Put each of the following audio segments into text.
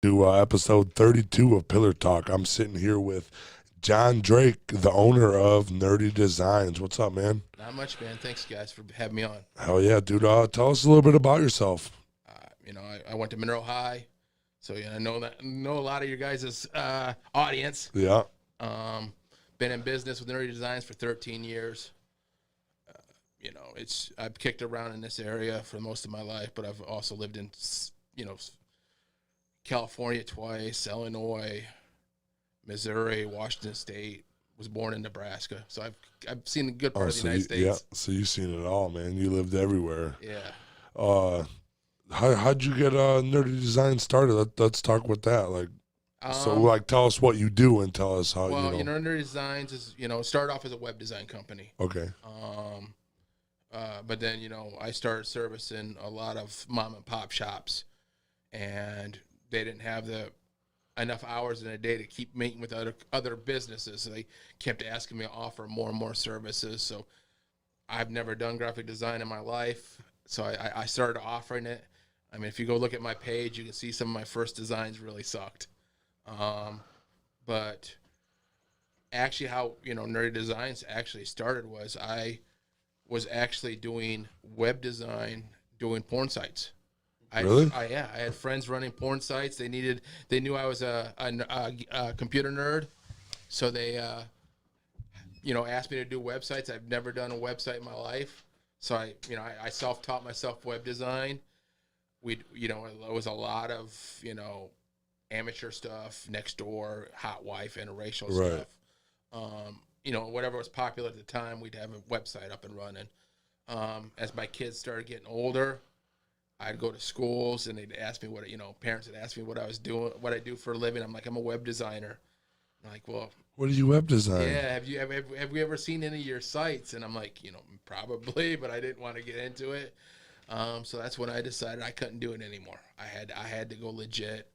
to episode 32 of Pillar Talk. I'm sitting here with John Drake, the owner of Nerdy Designs. What's up, man? Not much, man. Thanks, guys, for having me on. Hell yeah, dude. Tell us a little bit about yourself. I went to Mineral High, so I know a lot of your guys' audience. Yeah. Been in business with Nerdy Designs for 13 years. I've kicked around in this area for most of my life, but I've also lived in, California twice, Illinois, Missouri, Washington State. Was born in Nebraska, so I've seen a good part of the United States. Yeah, so you've seen it all, man. You lived everywhere. Yeah. How'd you get Nerdy Design started? Let's talk with that. Tell us what you do and tell us how. Well, Nerdy Designs is started off as a web design company. Okay. But then I started servicing a lot of mom and pop shops, and they didn't have enough hours in a day to keep meeting with other businesses. So they kept asking me to offer more and more services. So I've never done graphic design in my life, so I started offering it. I mean, if you go look at my page, you can see some of my first designs really sucked. But actually how, Nerdy Designs actually started was I was actually doing web design, doing porn sites. Really? I had friends running porn sites. They knew I was a computer nerd, so they, asked me to do websites. I've never done a website in my life, so I self-taught myself web design. It was a lot of amateur stuff, Nextdoor, Hot Wife, interracial stuff. Whatever was popular at the time, we'd have a website up and running. As my kids started getting older, I'd go to schools and they'd ask me parents would ask me what I was doing, what I do for a living. I'm like, I'm a web designer. I'm like, well, what do you web design? Yeah, have you ever seen any of your sites? And I'm like, probably, but I didn't want to get into it. So that's when I decided I couldn't do it anymore. I had to go legit.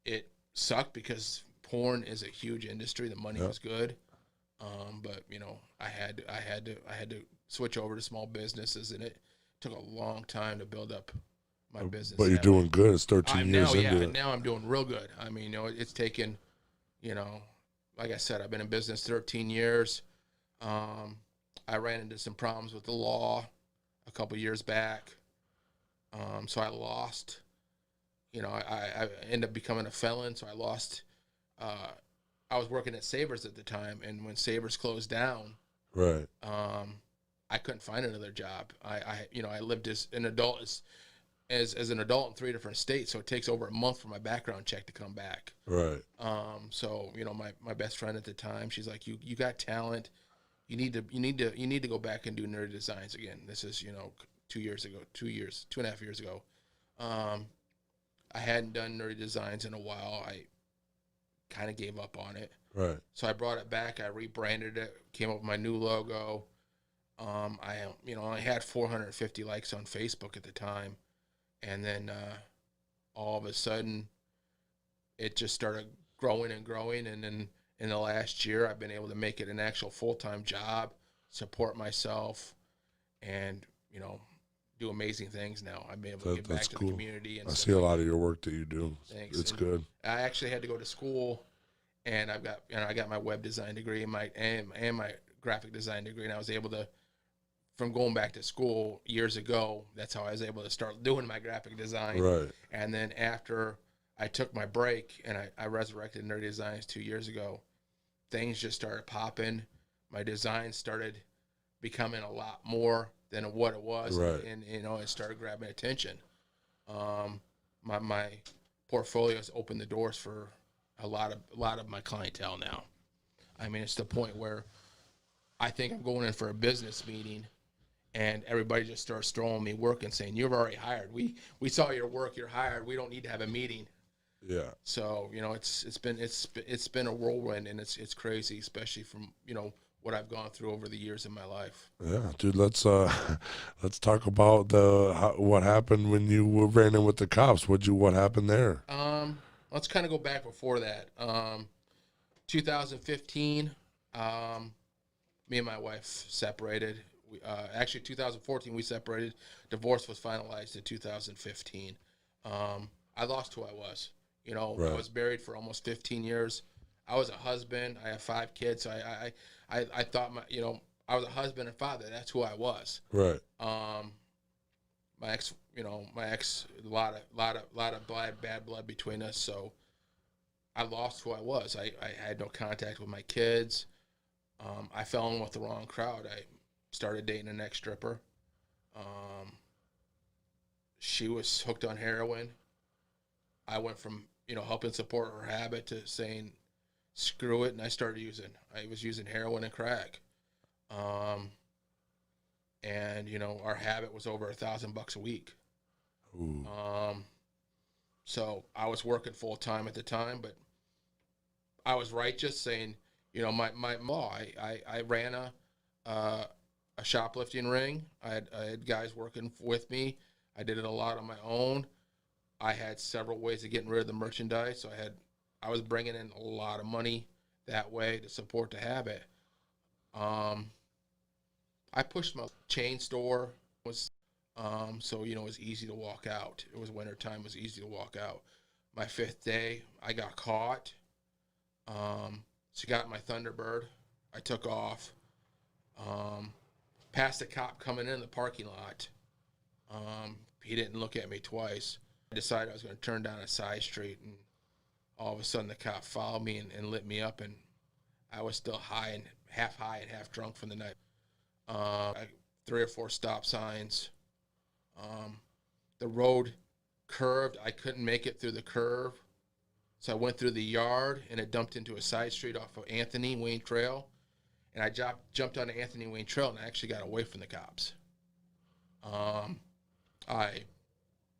It sucked because porn is a huge industry. The money was good. But I had to switch over to small businesses, and it took a long time to build up my business. But you're doing good. It's 13 years into it. Now I'm doing real good. I mean, it's taken, like I said, I've been in business 13 years. I ran into some problems with the law a couple years back. So I lost, I ended up becoming a felon. So I lost, I was working at Savers at the time. And when Savers closed down, right. I couldn't find another job. I lived as an adult as an adult in 3 different states, so it takes over a month for my background check to come back. Right. So my best friend at the time, she's like, you got talent. You need to go back and do Nerdy Designs again. This is 2 years ago, 2.5 years ago. I hadn't done Nerdy Designs in a while. I kind of gave up on it. Right. So I brought it back. I rebranded it. Came up with my new logo. I had 450 likes on Facebook at the time, and then all of a sudden, it just started growing and growing. And then in the last year, I've been able to make it an actual full-time job, support myself, and do amazing things now. I've been able to give back to the community. And I see a lot of your work that you do. Thanks. It's good. I actually had to go to school, and I got my web design degree and my graphic design degree, and I was able to. From going back to school years ago, that's how I was able to start doing my graphic design. Right. And then after I took my break and I resurrected Nerdy Designs 2 years ago, things just started popping. My designs started becoming a lot more than what it was. Right. And it started grabbing attention. My portfolio has opened the doors for a lot of my clientele now. I mean, it's the point where I think I'm going in for a business meeting, and everybody just starts throwing me work and saying, "You've already hired. We saw your work. You're hired. We don't need to have a meeting." Yeah. So it's been a whirlwind, and it's crazy, especially from what I've gone through over the years in my life. Yeah, dude. Let's talk about what happened when you ran in with the cops. What happened there? Let's kind of go back before that. 2015. Me and my wife separated. Actually, 2014 we separated. Divorce was finalized in 2015. I lost who I was. You know, Right. I was married for almost 15 years. I was a husband. I have 5 kids. So I thought I was a husband and father. That's who I was. Right. My ex, a lot of bad blood between us. So I lost who I was. I had no contact with my kids. I fell in with the wrong crowd. I started dating an ex-stripper. She was hooked on heroin. I went from, helping support her habit to saying, screw it. And I was using heroin and crack. And, our habit was over $1,000 a week. Ooh. So I was working full time at the time, but I was righteous saying, my law, I ran a shoplifting ring. I had guys working with me. I did it a lot on my own. I had several ways of getting rid of the merchandise. So I was bringing in a lot of money that way to support the habit. I pushed my chain store so it was easy to walk out. It was wintertime, it was easy to walk out. My 5th day, I got caught. She got my Thunderbird. I took off. Passed a cop coming in the parking lot. He didn't look at me twice. I decided I was going to turn down a side street, and all of a sudden the cop followed me and lit me up, and I was still high and half drunk from the night. 3 or 4 stop signs. The road curved. I couldn't make it through the curve. So I went through the yard, and it dumped into a side street off of Anthony Wayne Trail. And I jumped on the Anthony Wayne Trail, and I actually got away from the cops. I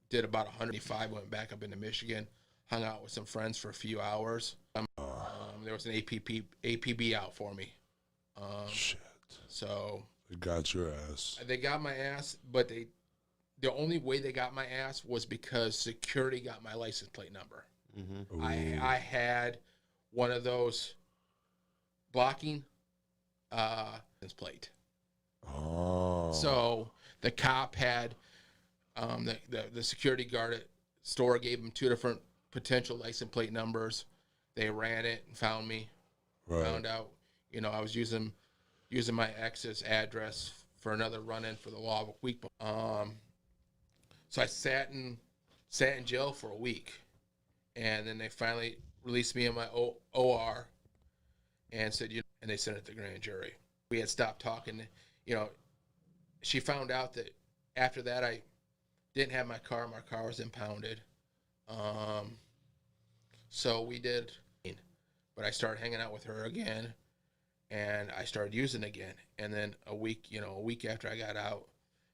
did about 105, went back up into Michigan, hung out with some friends for a few hours. There was an APB out for me. Shit. So They got your ass. they got my ass, but the only way they got my ass was because security got my license plate number. Mm-hmm. I had one of those blocking license plate. Oh. So the cop had the security guard at store gave him 2 different potential license plate numbers. They ran it and found me. Right. Found out, I was using my ex's address for another run-in for the law of a week. So I sat in jail for a week, and then they finally released me in my OR, and said, and they sent it to the grand jury. We had stopped talking. She found out that after that I didn't have my car. My car was impounded. So we did, but I started hanging out with her again, and I started using again. And then a week after I got out,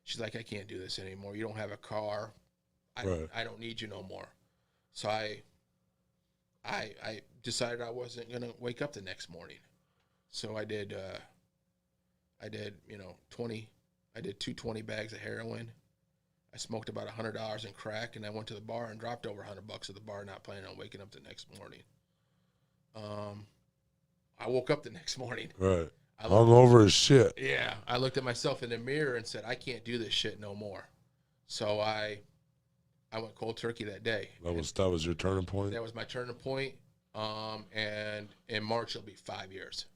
she's like, I can't do this anymore. You don't have a car. I don't need you no more. So I decided I wasn't going to wake up the next morning. So I did 2 20 bags of heroin. I smoked about $100 in crack, and I went to the bar and dropped over $100 at the bar, not planning on waking up the next morning. I woke up the next morning. Right. Hungover as shit. Yeah. I looked at myself in the mirror and said, I can't do this shit no more. So I went cold turkey that day. That was your turning point? That was my turning point. And in March it'll be 5 years.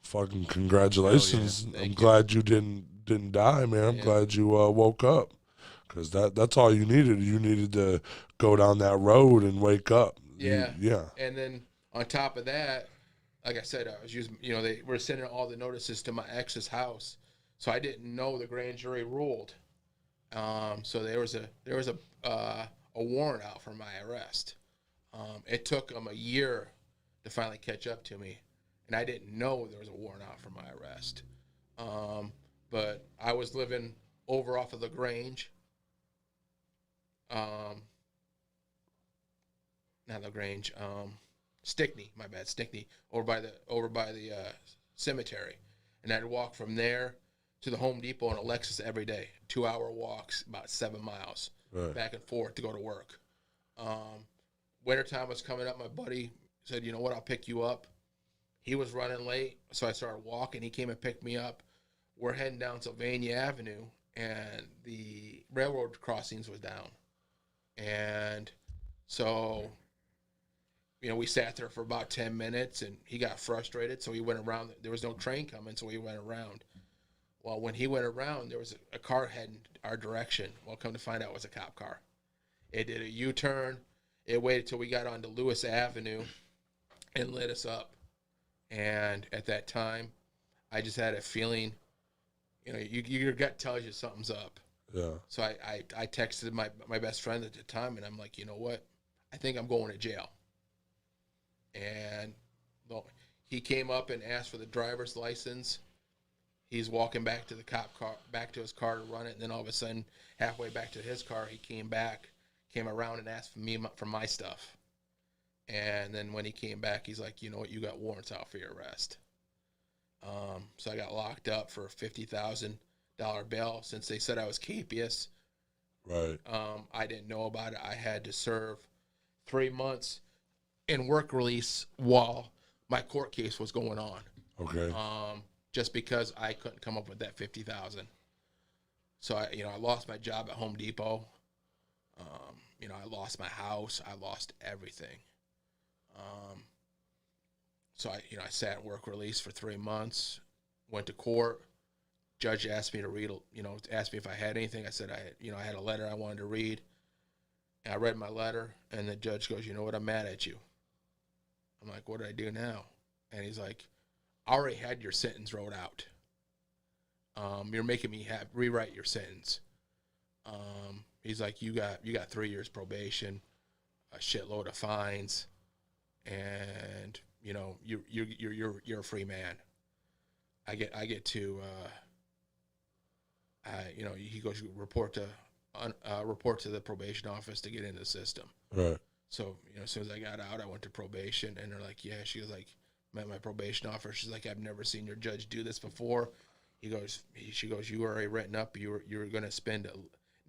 Fucking congratulations. Yeah. I'm glad you didn't die, man. I'm glad you woke up. Because that's all you needed. You needed to go down that road and wake up. Yeah. Yeah. And then on top of that, like I said, I was using, they were sending all the notices to my ex's house. So I didn't know the grand jury ruled. So there was a warrant out for my arrest. It took them a year to finally catch up to me. And I didn't know there was a warrant out for my arrest. But I was living over off of LaGrange. Not LaGrange, Stickney, my bad, Stickney, over by the cemetery. And I'd walk from there to the Home Depot in a Lexus every day. 2-hour walks, about 7 miles, back and forth to go to work. Wintertime was coming up. My buddy said, you know what, I'll pick you up. He was running late, so I started walking. He came and picked me up. We're heading down Sylvania Avenue, and the railroad crossings was down. And So, we sat there for about 10 minutes and he got frustrated. So he went around. There was no train coming, so he went around. Well, when he went around, there was a car heading our direction. Well, come to find out, it was a cop car. It did a U-turn. It waited till we got onto Lewis Avenue and lit us up. And at that time, I just had a feeling, your gut tells you something's up. Yeah. So I texted my best friend at the time, and I'm like, you know what? I think I'm going to jail. And well, he came up and asked for the driver's license. He's walking back to the cop car, back to his car to run it, and then all of a sudden, halfway back to his car, he came around and asked for my stuff. And then when he came back, he's like, you know what? You got warrants out for your arrest. So I got locked up for a $50,000 bail since they said I was capious. Right. I didn't know about it. I had to serve 3 months in work release while my court case was going on. Okay. Just because I couldn't come up with that 50,000. So I lost my job at Home Depot. I lost my house. I lost everything. So I sat in work release for 3 months, went to court. Judge asked me to read, asked me if I had anything. I said I had a letter I wanted to read. And I read my letter, and the judge goes, you know what, I'm mad at you. I'm like, what did I do now? And he's like, I already had your sentence wrote out. You're making me rewrite your sentence. He's like, you got 3 years probation, a shitload of fines, and you're a free man. I get to he goes report to the probation office to get in the system. Right. So as soon as I got out, I went to probation, and they're like, yeah. She was like, met my probation officer. She's like, I've never seen your judge do this before. She goes, you were already written up. You were going to spend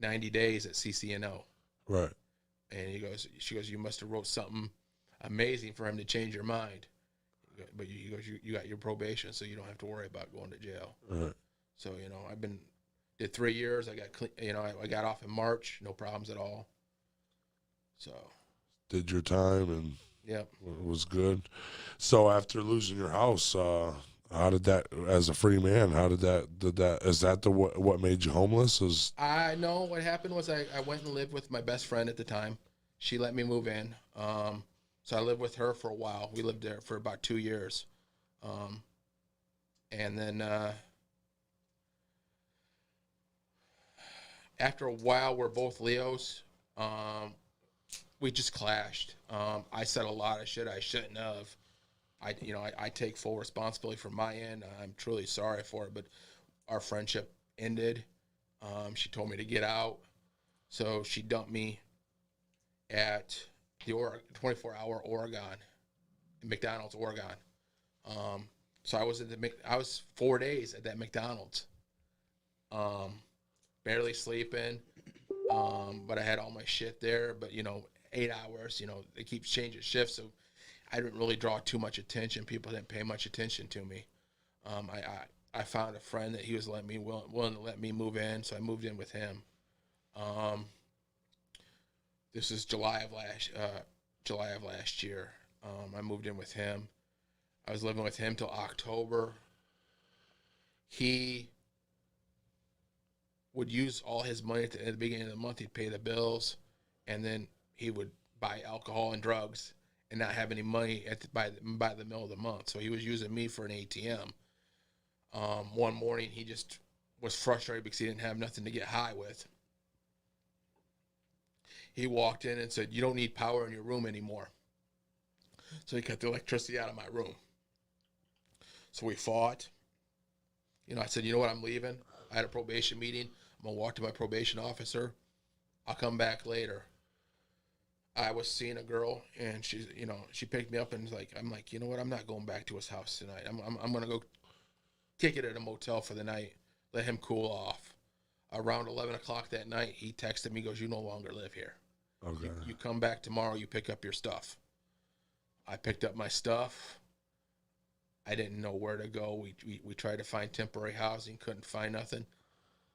90 days at CCNO. Right. And she goes, you must have wrote something amazing for him to change your mind. But you got your probation, so you don't have to worry about going to jail. Right. So did 3 years. I got clean. I got off in March, no problems at all. So did your time and yep, it was good. So after losing your house, how did that, as a free man, is that what made you homeless? I know what happened was I went and lived with my best friend at the time. She let me move in. So I lived with her for a while. We lived there for about 2 years. And then after a while, we're both Leos. We just clashed. I said a lot of shit I shouldn't have. I take full responsibility for my end. I'm truly sorry for it, but our friendship ended. She told me to get out, so she dumped me at the 24-hour Oregon, in McDonald's, Oregon. So I was 4 days at that McDonald's, barely sleeping, but I had all my shit there. But 8 hours, they keep changing shifts, so I didn't really draw too much attention. People didn't pay much attention to me. I found a friend that he was willing to let me move in, so I moved in with him. This is July of last year. I moved in with him. I was living with him till October. He would use all his money at the beginning of the month. He'd pay the bills, and then he would buy alcohol and drugs and not have any money by the middle of the month. So he was using me for an ATM. One morning, he just was frustrated because he didn't have nothing to get high with. He walked in and said, you don't need power in your room anymore. So he cut the electricity out of my room. So we fought. I said, you know what, I'm leaving. I had a probation meeting. I'm going to walk to my probation officer. I'll come back later. I was seeing a girl, and she picked me up and I'm like, you know what, I'm not going back to his house tonight. I'm going to go kick it at a motel for the night, let him cool off. Around 11 o'clock that night, he texted me, goes, you no longer live here. Okay. You come back tomorrow, you pick up your stuff. I picked up my stuff. I didn't know where to go. We tried to find temporary housing, couldn't find nothing.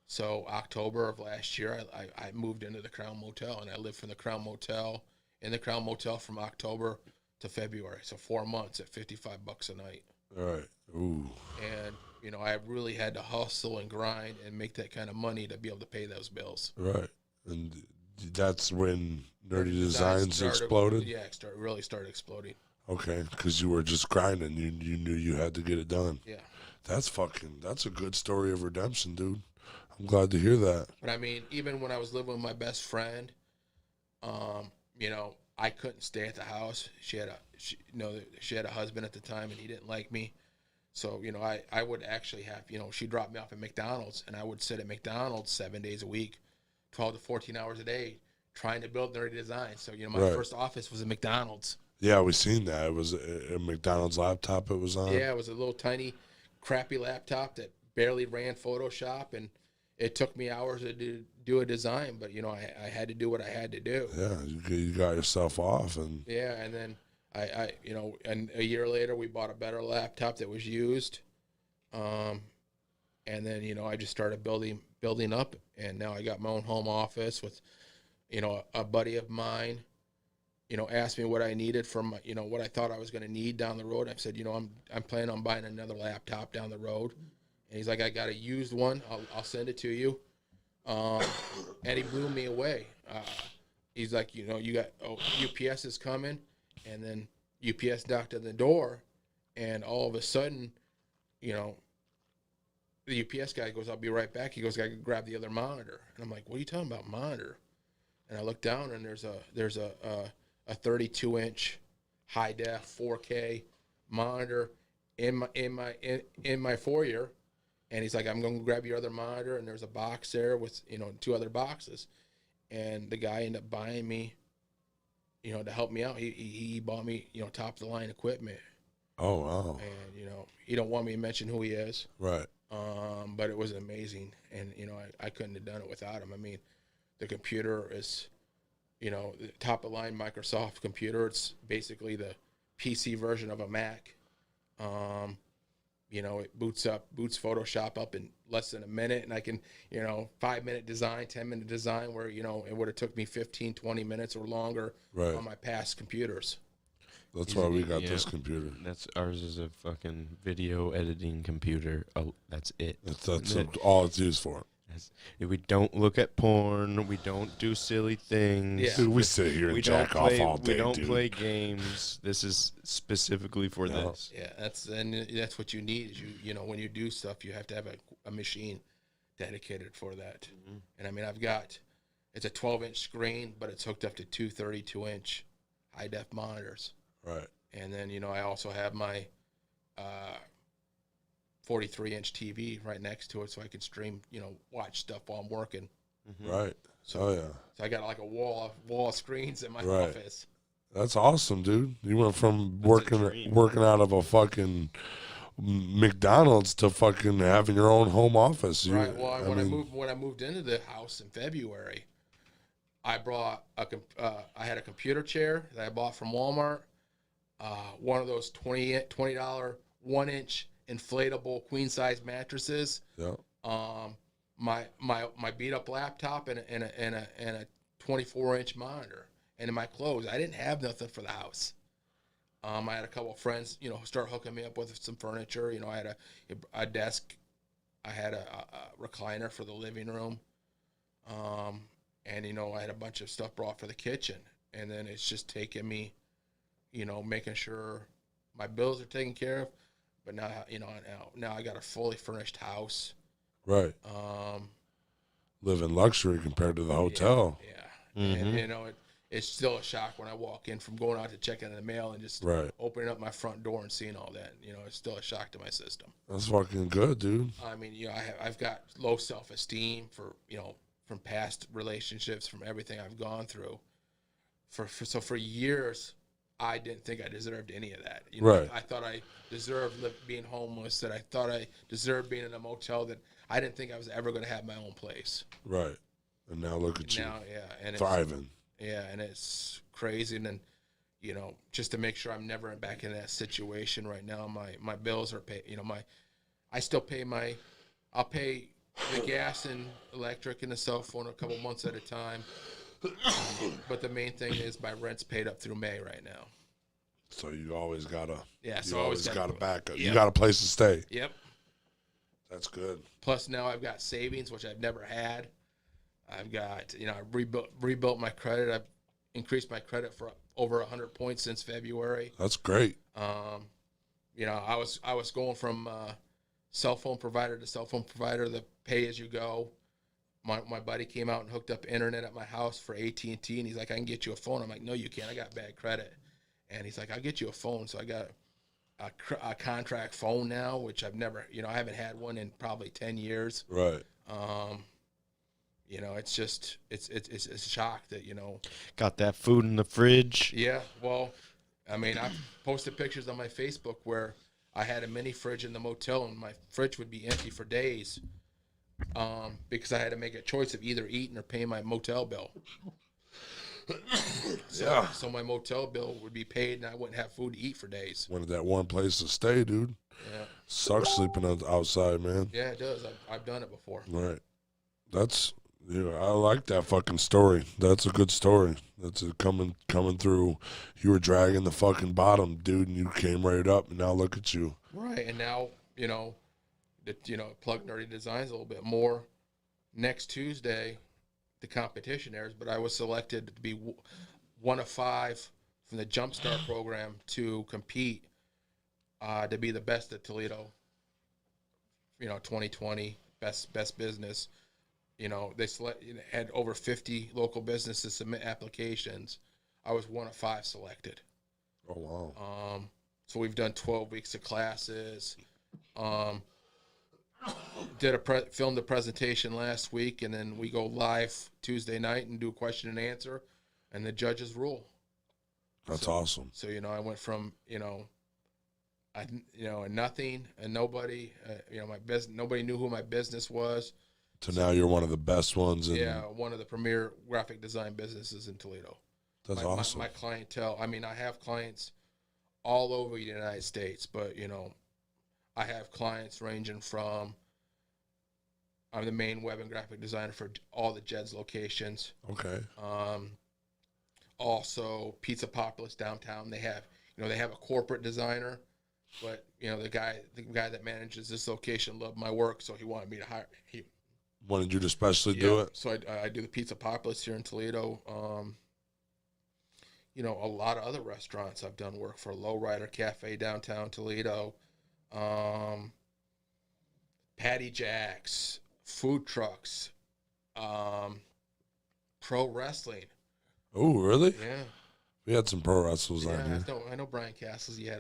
So October of last year, I moved into the Crown Motel, and I lived from the Crown Motel in the Crown Motel from October to February. So 4 months at $55 a night. All right. Ooh. And, you know, I really had to hustle and grind and make that kind of money to be able to pay those bills. Right. And that's when Nerdy Designs exploded? Yeah, really started exploding. Okay, because you were just grinding. You knew you had to get it done. Yeah. That's a good story of redemption, dude. I'm glad to hear that. But I mean, even when I was living with my best friend, you know, I couldn't stay at the house. She had a husband at the time, and he didn't like me. So, you know, I would actually have, you know, she dropped me off at McDonald's, and I would sit at McDonald's 7 days a week, 12 to 14 hours a day, trying to build Nerdy Design. So, you know, my first office was at McDonald's. Yeah, we seen that. It was a McDonald's laptop it was on. Yeah, it was a little tiny, crappy laptop that barely ran Photoshop, and it took me hours to do a design. But, you know, I had to do what I had to do. Yeah, you got yourself off. And yeah, and then I you know, and a year later we bought a better laptop that was used. And then, you know, I just started building up, and now I got my own home office with, you know, a buddy of mine, you know, asked me what I needed from, you know, what I thought I was going to need down the road. I said, you know, I'm planning on buying another laptop down the road. And he's like, I got a used one. I'll send it to you. And he blew me away. He's like, you know, you got UPS is coming, and then UPS knocked at the door, and all of a sudden, you know, the UPS guy goes, I'll be right back. He goes, I can grab the other monitor. And I'm like, what are you talking about, monitor? And I look down, and there's a 32-inch high def 4K monitor in my foyer, and he's like, I'm going to grab your other monitor, and there's a box there with, you know, 2 other boxes, and the guy ended up buying me, you know, to help me out. He bought me, you know, top of the line equipment. Oh wow! And, you know, he don't want me to mention who he is, right? But it was amazing, and, you know, I couldn't have done it without him. I mean, the computer is, you know, the top of the line Microsoft computer. It's basically the PC version of a Mac. You know, it boots Photoshop up in less than a minute, and I can, you know, 5-minute design, 10-minute design, where, you know, it would have took me 15, 20 minutes or longer on my past computers. That's why we got this computer. Ours is a fucking video editing computer. Oh, that's it. That's all it's used for. We don't look at porn. We don't do silly things. Yeah. Dude, we sit here and jack off all day, We don't dude. play games. This is specifically for this. Yeah, that's what you need. Is you know, when you do stuff, you have to have a machine dedicated for that. Mm-hmm. And I mean, it's a 12-inch screen, but it's hooked up to 2 32-inch high def monitors. Right. And then, you know, I also have my 43-inch TV right next to it, so I can stream, you know, watch stuff while I'm working. Mm-hmm. Right. So I got like a wall of screens in my office. That's awesome, dude. You went from working out of a fucking McDonald's to fucking having your own home office. Right. Well, when I moved into the house in February, I brought I had a computer chair that I bought from Walmart. One of those $20 1-inch inflatable queen size mattresses. Yeah. My beat up laptop and a 24-inch monitor. And in my clothes, I didn't have nothing for the house. I had a couple of friends, you know, start hooking me up with some furniture. You know, I had a desk, I had a recliner for the living room, and, you know, I had a bunch of stuff brought for the kitchen. And then it's just taken me, you know, making sure my bills are taken care of. But now, you know, now I got a fully furnished house. Right. Live in luxury compared to the hotel. Yeah. Mm-hmm. And, you know, it's still a shock when I walk in from going out to check in the mail and just opening up my front door and seeing all that. You know, it's still a shock to my system. That's fucking good, dude. I mean, you know, I've got low self-esteem for, you know, from past relationships, from everything I've gone through. So for years, I didn't think I deserved any of that. You know, I thought I deserved being homeless, that I thought I deserved being in a motel, that I didn't think I was ever going to have my own place. Right. And now look at you. Now, and thriving. And it's crazy. And then, you know, just to make sure I'm never back in that situation right now, my bills are paid. You know, I still pay I'll pay the gas and electric and the cell phone a couple months at a time. But the main thing is my rent's paid up through May right now. So you always gotta. Yeah, You so I always got a backup. You Yep. got a place to stay. Yep. That's good. Plus now I've got savings, which I've never had. I've got, I rebuilt my credit. I've increased my credit for over 100 points since February. That's great. I was going from cell phone provider to cell phone provider, the pay as you go. My buddy came out and hooked up internet at my house for AT&T, and he's like, I can get you a phone. I'm like, no, you can't. I got bad credit. And he's like, I'll get you a phone. So I got a contract phone now, which I've never, I haven't had one in probably 10 years. Right. It's just, it's a shock that, Got that food in the fridge. Yeah, well, I posted pictures on my Facebook where I had a mini fridge in the motel, and my fridge would be empty for days because I had to make a choice of either eating or paying my motel bill. So my motel bill would be paid, and I wouldn't have food to eat for days. Wanted that one place to stay, dude. Yeah, Sucks sleeping outside, man. yeah, it does. I've done it before. Right. That's I like that fucking story. That's a good story. That's coming through. You were dragging the fucking bottom, dude, and you came right up, and now look at you. Right, and now Plug Nerdy Designs a little bit more. Next Tuesday, the competition airs, but I was selected to be one of 5 from the Jumpstart program to compete to be the best at Toledo. 2020 best business. They had over 50 local businesses submit applications. I was one of 5 selected. Oh wow! So we've done 12 weeks of classes. Filmed a presentation last week, and then we go live Tuesday night and do a question and answer, and the judges rule. That's awesome. So I went from nothing and nobody, my business, nobody knew who my business was. So now you're one of the best ones. One of the premier graphic design businesses in Toledo. That's awesome. My clientele. I have clients all over the United States, but I have clients ranging from. I'm the main web and graphic designer for all the Jed's locations. Okay. Also, Pizza Populous downtown. They have a corporate designer, but the guy that manages this location loved my work, so he wanted me to hire. He wanted you to specially do it. So I do the Pizza Populous here in Toledo. A lot of other restaurants I've done work for. Lowrider Cafe downtown Toledo, Patty Jack's, food trucks, pro wrestling. Oh, really? Yeah. We had some pro wrestlers on here. I know Brian Castles. Yeah.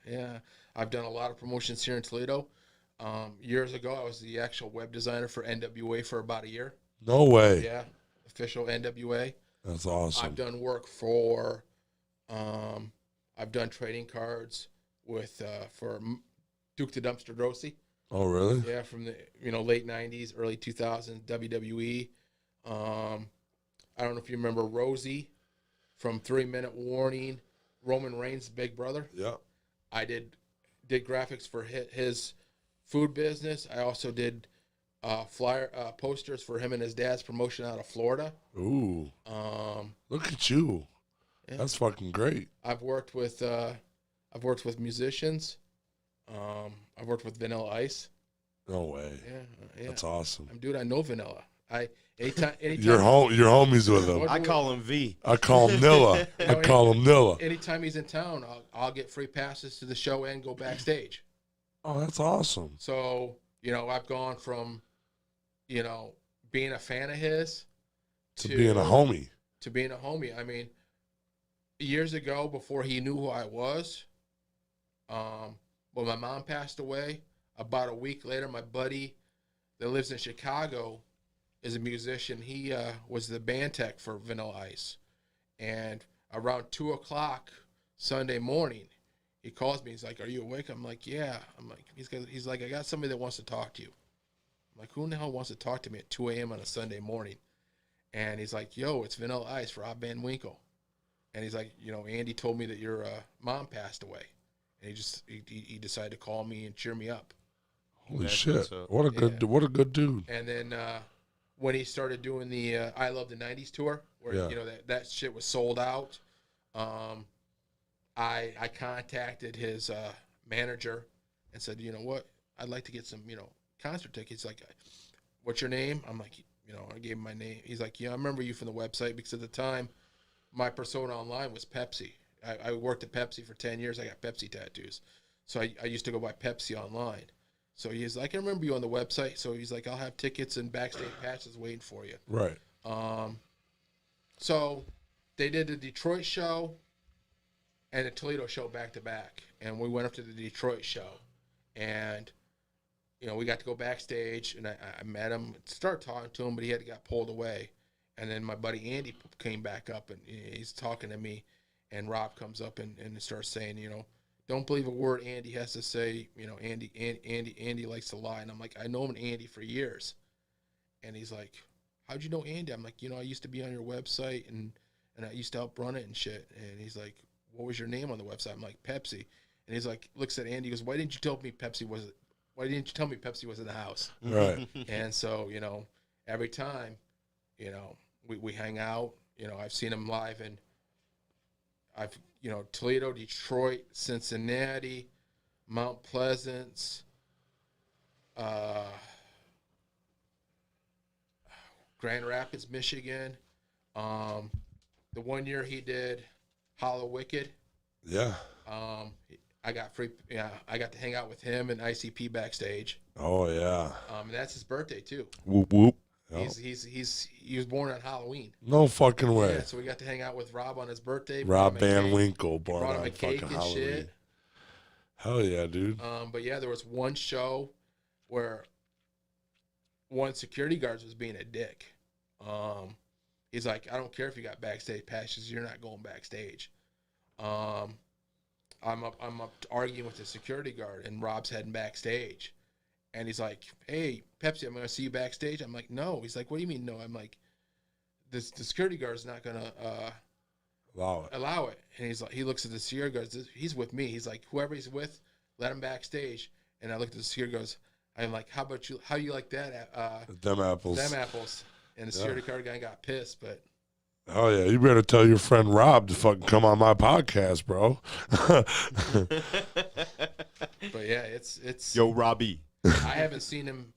Yeah. I've done a lot of promotions here in Toledo. Years ago, I was the actual web designer for NWA for about a year. No way. Yeah, official NWA. That's awesome. I've done work for, I've done trading cards with for Duke the Dumpster Drosy. Oh, really? Yeah, from the late '90s, early 2000s, WWE. I don't know if you remember Rosie from 3 Minute Warning, Roman Reigns' big brother. Yeah. I did graphics for his food business. I also did posters for him and his dad's promotion out of Florida. Ooh. Look at you. Yeah. That's fucking great. I've worked with musicians. I've worked with Vanilla Ice. No way. Yeah. That's awesome. Dude, I know Vanilla. Anytime you're homies with him. I call him V. I call him Nilla. I call him Nilla. Anytime he's in town, I'll get free passes to the show and go backstage. Oh, that's awesome. So, I've gone from, being a fan of his to being a homie. To being a homie. Years ago, before he knew who I was, when my mom passed away, about a week later, my buddy that lives in Chicago is a musician. He was the band tech for Vanilla Ice. And around 2:00 Sunday morning, he calls me. He's like, "Are you awake?" I'm like, "Yeah." I'm like, he's like, "I got somebody that wants to talk to you." I'm like, "Who in the hell wants to talk to me at 2 a.m. on a Sunday morning?" And he's like, "Yo, it's Vanilla Ice, Rob Van Winkle." And he's like, "Andy told me that your mom passed away." And he decided to call me and cheer me up. Holy shit! What a good dude. And then when he started doing the I Love the '90s tour, where Yeah. you know that shit was sold out. I contacted his manager and said, you know what, I'd like to get some concert tickets. Like, what's your name? I'm like, I gave him my name. He's like, yeah, I remember you from the website, because at the time, my persona online was Pepsi. I worked at Pepsi for 10 years. I got Pepsi tattoos. So I used to go by Pepsi online. So he's like, I remember you on the website. So he's like, I'll have tickets and backstage passes waiting for you. Right. So they did the Detroit show and the Toledo show back to back. And we went up to the Detroit show. And, we got to go backstage, and I met him, started talking to him, but he got pulled away. And then my buddy Andy came back up, and he's talking to me, and Rob comes up and starts saying, don't believe a word Andy has to say. Andy likes to lie. And I'm like, I know Andy for years. And he's like, how'd you know Andy? I'm like, I used to be on your website, and I used to help run it and shit. And he's like, what was your name on the website? I'm like, Pepsi. And he's like, looks at Andy, goes, why didn't you tell me Pepsi was in the house? Right. And so, every time, we hang out. I've seen him live, and I've, Toledo, Detroit, Cincinnati, Mount Pleasant, Grand Rapids, Michigan. The one year he did Hollow Wicked, Yeah. I got to hang out with him and ICP backstage. Oh yeah. And that's his birthday too. Whoop whoop. Yep. He was born on Halloween. No fucking way. Yeah, so we got to hang out with Rob on his birthday. Rob brought him a Van cake. Winkle born Brought him on a cake fucking and Halloween. shit. Hell yeah, dude. But yeah, there was one show where one security guard was being a dick. He's like, I don't care if you got backstage passes, you're not going backstage. I'm up arguing with the security guard, and Rob's heading backstage, and he's like, hey, Pepsi, I'm gonna see you backstage. I'm like, no. He's like, what do you mean no? I'm like, the security guard's not gonna allow it. And he's like, he looks at the security guard. He's with me. He's like, whoever he's with, let him backstage. And I looked at the security guard. I'm like, how you like that? Them apples. Them apples. And the security guard guy got pissed, but. Oh yeah, you better tell your friend Rob to fucking come on my podcast, bro. But yeah, it's. Yo, Robbie. I haven't seen him.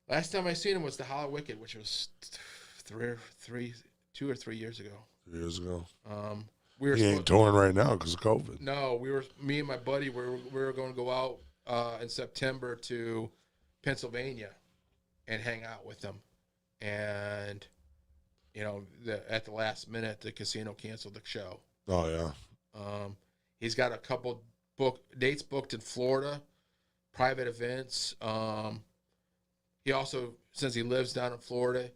Last time I seen him was the Hollow Wicked, which was 2 or 3 years ago. 3 years ago. We were He ain't touring right now because of COVID. No, me and my buddy, we were going to go out in September to Pennsylvania and hang out with them. And, at the last minute, the casino canceled the show. Oh yeah. He's got a couple dates booked in Florida, private events. He also, since he lives down in Florida,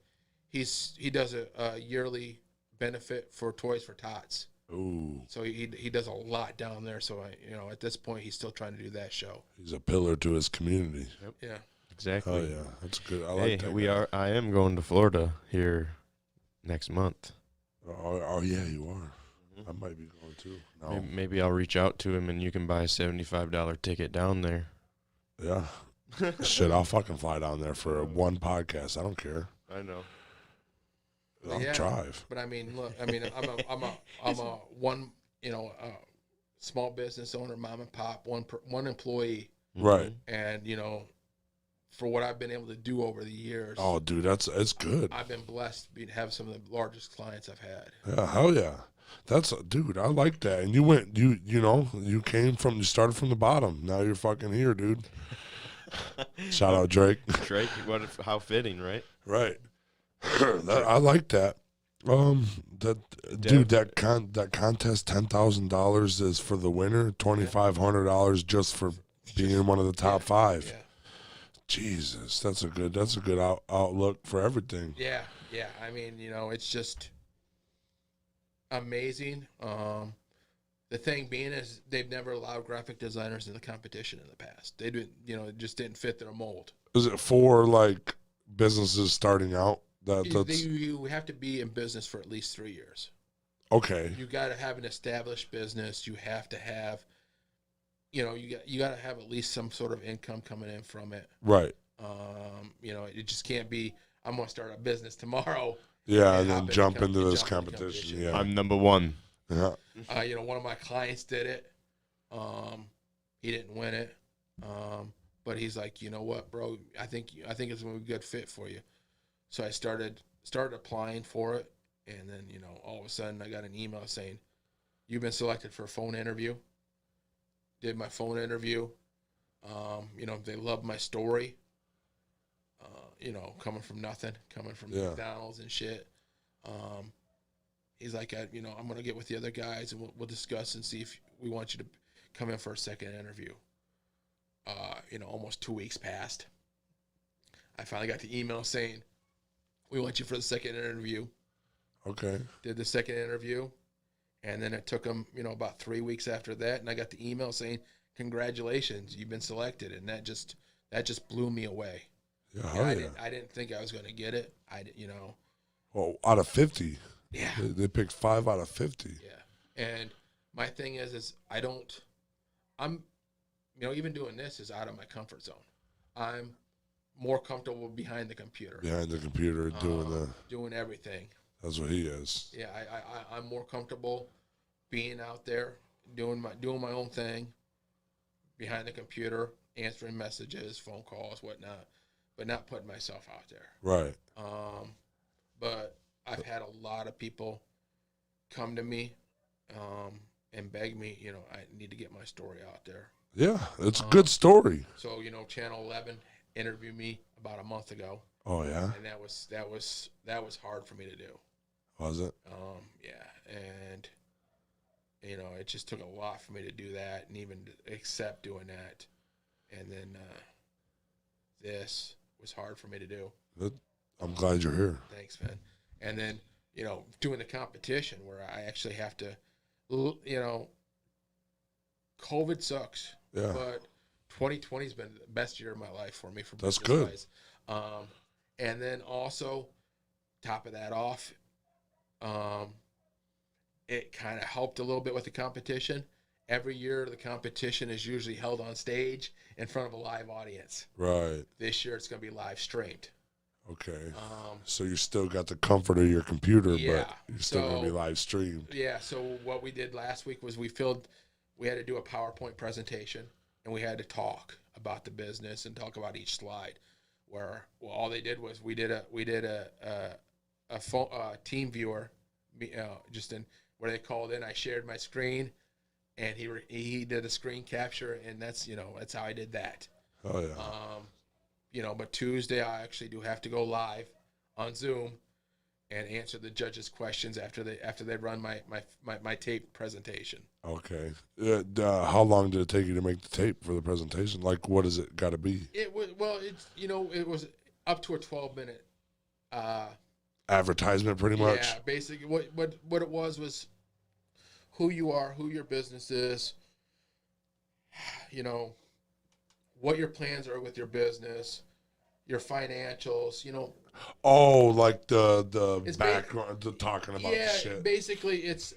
he does a yearly benefit for Toys for Tots. Ooh. So he does a lot down there. So at this point, he's still trying to do that show. He's a pillar to his community. Yeah. Exactly. Oh yeah, that's good. I Hey, like that. I am going to Florida here next month. Oh yeah, you are. I might be going too. No. Maybe I'll reach out to him and you can buy a $75 ticket down there. Yeah. Shit, I'll fucking fly down there for one podcast. I don't care. I know. I'll Yeah. drive. But I mean, look, I'm a one, small business owner, mom and pop, one employee, Right. and for what I've been able to do over the years, Oh, dude, it's good. I've been blessed to have some of the largest clients I've had. Yeah, hell yeah. Dude, I like that. And you started from the bottom. Now you're fucking here, dude. Shout out Drake. Drake, how fitting, right? Right. I like that. That contest, $10,000 is for the winner. $2,500 just for being one of the top 5. Yeah. Jesus, that's a good outlook for everything. Yeah. I mean, it's just amazing. The thing being is they've never allowed graphic designers in the competition in the past. They didn't, it just didn't fit their mold. Is it for like businesses starting out? You have to be in business for at least 3 years. Okay. You got to have an established business. You have to have, you got to have at least some sort of income coming in from it. Right. You know, it just can't be, I'm going to start a business tomorrow. Yeah, and and hop then jump com- into and this jump into competition. Yeah. I'm number one. Yeah. You know, one of my clients did it. He didn't win it. But he's like, you know what, bro? I think it's gonna be a good fit for you. So I started applying for it, and then, you know, all of a sudden I got an email saying, you've been selected for a phone interview. Did my phone interview. You know, they loved my story. You know, coming from nothing, coming from Yeah. McDonald's and shit. He's like, you know, I'm gonna get with the other guys and we'll discuss and see if we want you to come in for a second interview. You know, almost 2 weeks passed. I finally got the email saying, we want you for the second interview. Okay. Did the second interview, and then it took them, you know, about 3 weeks after that, and I got the email saying, congratulations, you've been selected, and that just blew me away. Yeah. You know, Hell yeah. I didn't think I was going to get it. You know, Well, out of 50, yeah, they picked 5 out of 50. yeah. And my thing is I'm, you know, even doing this is out of my comfort zone. I'm more comfortable behind the computer, Behind the computer doing doing everything. that's what he is. Yeah, I'm more comfortable being out there doing my own thing behind the computer, answering messages, phone calls, whatnot, but not putting myself out there. Right. But I've had a lot of people come to me and beg me, you know, I need to get my story out there. Yeah, it's a good story. So, you know, Channel 11 interviewed me about a month ago, Oh, yeah? and that was hard for me to do. Was it? Yeah, and you know, it just took a lot for me to do that and even accept doing that. And then this was hard for me to do. Good. I'm glad you're here. Thanks, man. And then, you know, doing the competition where I actually have to, you know, COVID sucks, Yeah. but 2020 has been the best year of my life for me for That's business wise. And then also, top of that off, it kind of helped a little bit with the competition. Every year, the competition is usually held on stage in front of a live audience. Right. This year, it's going to be live streamed. Okay. So you still got the comfort of your computer, Yeah. but you're still going to be So- live streamed. Yeah, so what we did last week was we had to do a PowerPoint presentation, and we had to talk about the business and talk about each slide. Where all they did was we did a phone team viewer, just in where they called in. I shared my screen, and he did a screen capture, and that's how I did that. Oh, yeah. But Tuesday I actually do have to go live on Zoom and answer the judges' questions after they run my tape presentation. Okay. How long did it take you to make the tape for the presentation? Like, what does it got to be? It was up to a 12-minute. Advertisement, pretty much? Yeah, basically what it was who you are, who your business is, what your plans are with your business, your financials, Oh, like the It's background, the talking about yeah, shit. basically it's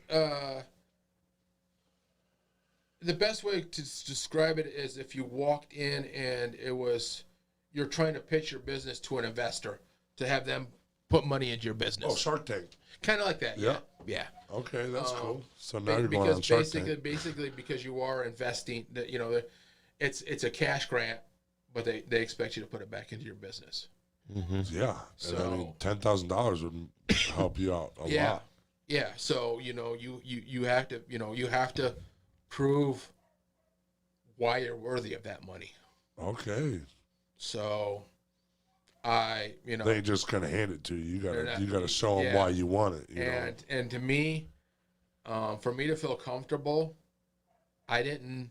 the best way to describe it is if you walked in and you're trying to pitch your business to an investor to have them put money into your business. Oh, Shark Tank. Kind of like that. Yeah. Yeah. Okay, that's cool. So now Be- you're going because on Shark Tank. basically because you are investing, that it's a cash grant, but they expect you to put it back into your business. Yeah. And I mean, $10,000 would help you out a Yeah. lot. Yeah. So you have to prove why you're worthy of that money. Okay. So They just kind of hand it to you. They're not- You gotta show them yeah. why you want it. You know? and to me, for me to feel comfortable, I didn't.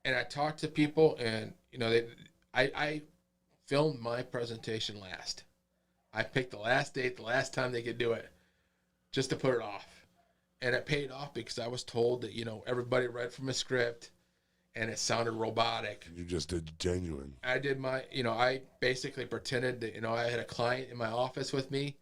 And I talked to people, and I filmed my presentation last. I picked the last date, the last time they could do it, just to put it off, and it paid off because I was told that everybody read from a script, and it sounded robotic. You just did genuine. I did I basically pretended that I had a client in my office with me,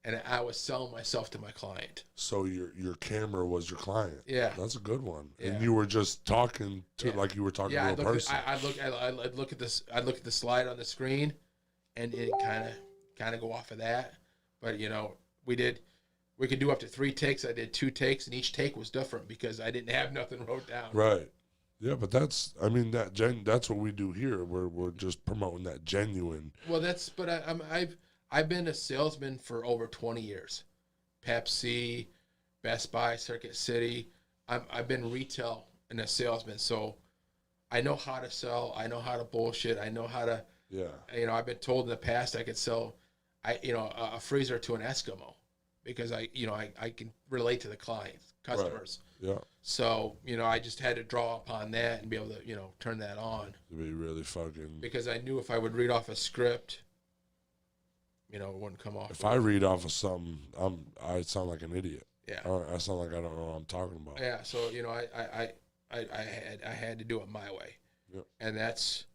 and I was selling myself to my client. So your camera was your client. Yeah. That's a good one. Yeah. And you were just talking to Yeah. like you were talking Yeah, to a person. I'd look at this. I'd look at the slide on the screen, and it kind of go off of that. But we could do up to 3 takes. I did 2 takes, and each take was different because I didn't have nothing wrote down. Right. Yeah, but that's what we do here. We're just promoting that genuine. Well, I've been a salesman for over 20 years. Pepsi, Best Buy, Circuit City. I've been retail and a salesman, so I know how to sell. I know how to bullshit. I know how to. Yeah. I've been told in the past I could sell, a freezer to an Eskimo, because I can relate to the clients, customers. Yeah. So I just had to draw upon that and be able to turn that on, To be really fucking. because I knew if I would read off a script, it wouldn't come off. If I read off of something, I sound like an idiot. Yeah. I sound like I don't know what I'm talking about. Yeah, so I had to do it my way. Yep. And that's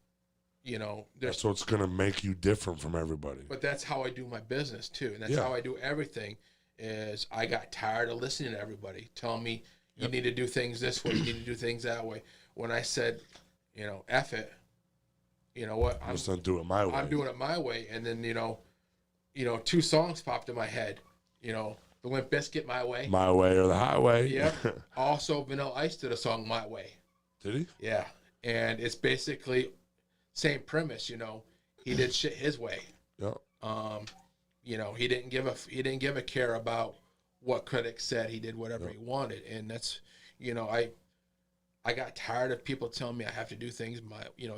there's That's what's gonna make you different from everybody. but that's how I do my business too. And that's Yeah. how I do everything. Is I got tired of listening to everybody telling me you need to do things this way, you need to do things that way. When I said, F it, you know what? I'm just gonna do it my way. I'm doing it my way. And then, 2 songs popped in my head. The Limp Bizkit, My Way. My way or the highway. Yep. Also, Vanilla Ice did a song, My Way. Did he? Yeah. And it's basically same premise, he did shit his way. Yeah. He didn't give a care about what critics said. He did whatever he wanted. And that's, I got tired of people telling me I have to do things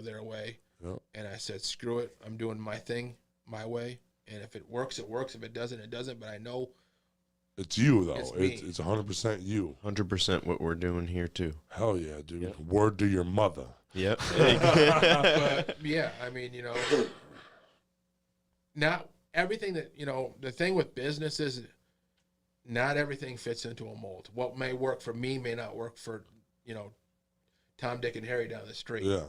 their way. Yeah. And I said, screw it. I'm doing my thing my way. And if it works, it works. If it doesn't, it doesn't. But I know It's you though. It's me. It's 100% you. 100% what we're doing here too. Hell yeah, dude. Yep. Word to your mother. Yep. but yeah, not everything that, the thing with business is not everything fits into a mold. What may work for me may not work for, Tom, Dick, and Harry down the street. Yeah.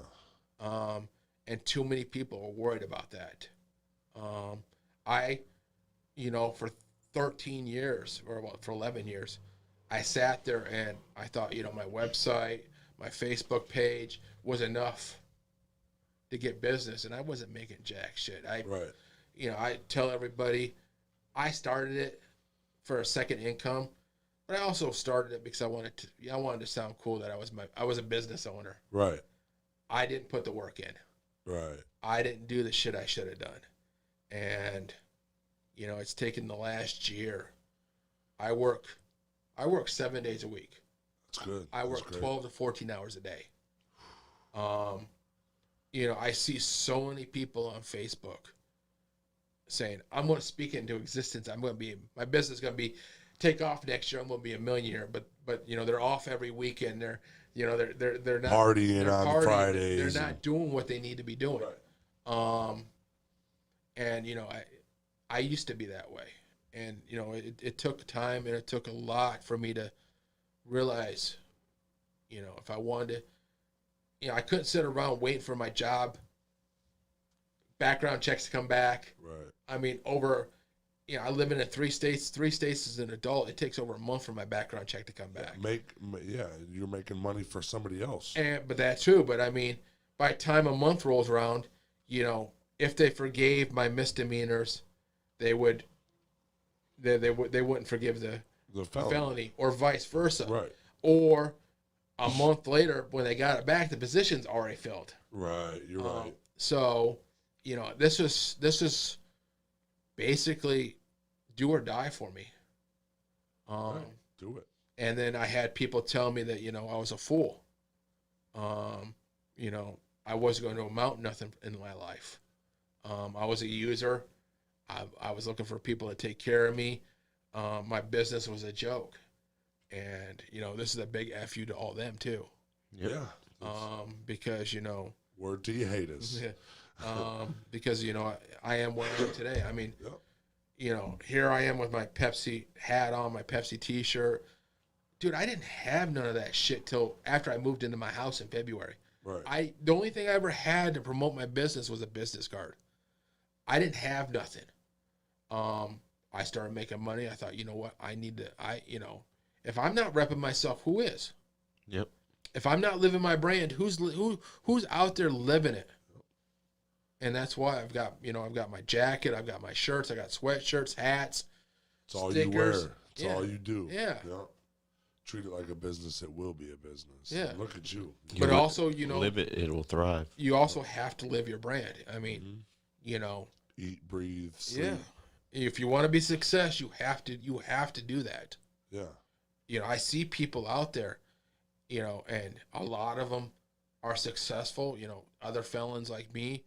And too many people are worried about that. For 13 years, or for 11 years, I sat there and I thought, my website, my Facebook page was enough to get business, and I wasn't making jack shit. Right. I tell everybody I started it for a second income, but I also started it because I wanted to sound cool that I was a business owner. Right. I didn't put the work in. Right. I didn't do the shit I should have done. And it's taken the last year. I work 7 days a week. That's good. I That's work great. 12 to 14 hours a day. I see so many people on Facebook saying, I'm going to speak into existence. My business is going to be take off next year. I'm going to be a millionaire. But they're off every weekend. They're not Partying on partying. Fridays. They're not doing what they need to be doing. Right. And I used to be that way. And, it took time and it took a lot for me to realize, if I wanted to, I couldn't sit around waiting for my job, background checks to come back. Right. I live in 3 states. 3 states as an adult. It takes over a month for my background check to come back. You're making money for somebody else. But that's true. But by the time a month rolls around, if they forgave my misdemeanors, they wouldn't forgive the felony, or vice versa. Right. Or a month later, when they got it back, the position's already filled. Right. You're right. So, this is basically do or die for me. Right. Do it. And then I had people tell me that, I was a fool. I wasn't going to amount nothing in my life. I was a user. I was looking for people to take care of me. My business was a joke. And, this is a big F you to all them too. Yep. Yeah. Because, Word to your haters. because, I am where I am today. Yep. Here I am with my Pepsi hat on, my Pepsi t-shirt. Dude, I didn't have none of that shit till after I moved into my house in February. Right. The only thing I ever had to promote my business was a business card. I didn't have nothing. I started making money. I thought, you know what? If I'm not repping myself, who is? Yep. If I'm not living my brand, who's out there living it? And that's why I've got my jacket, I've got my shirts, I got sweatshirts, hats. It's all stickers. you wear. It's Yeah. all you do. Yeah. Treat it like a business. It will be a business. Yeah. Look at you. But You also, live it, it will thrive. you also have to live your brand. I mean, Mm-hmm. Eat, breathe, sleep. yeah. If you want to be success, you have to do that. Yeah. I see people out there, and a lot of them are successful, other felons like me,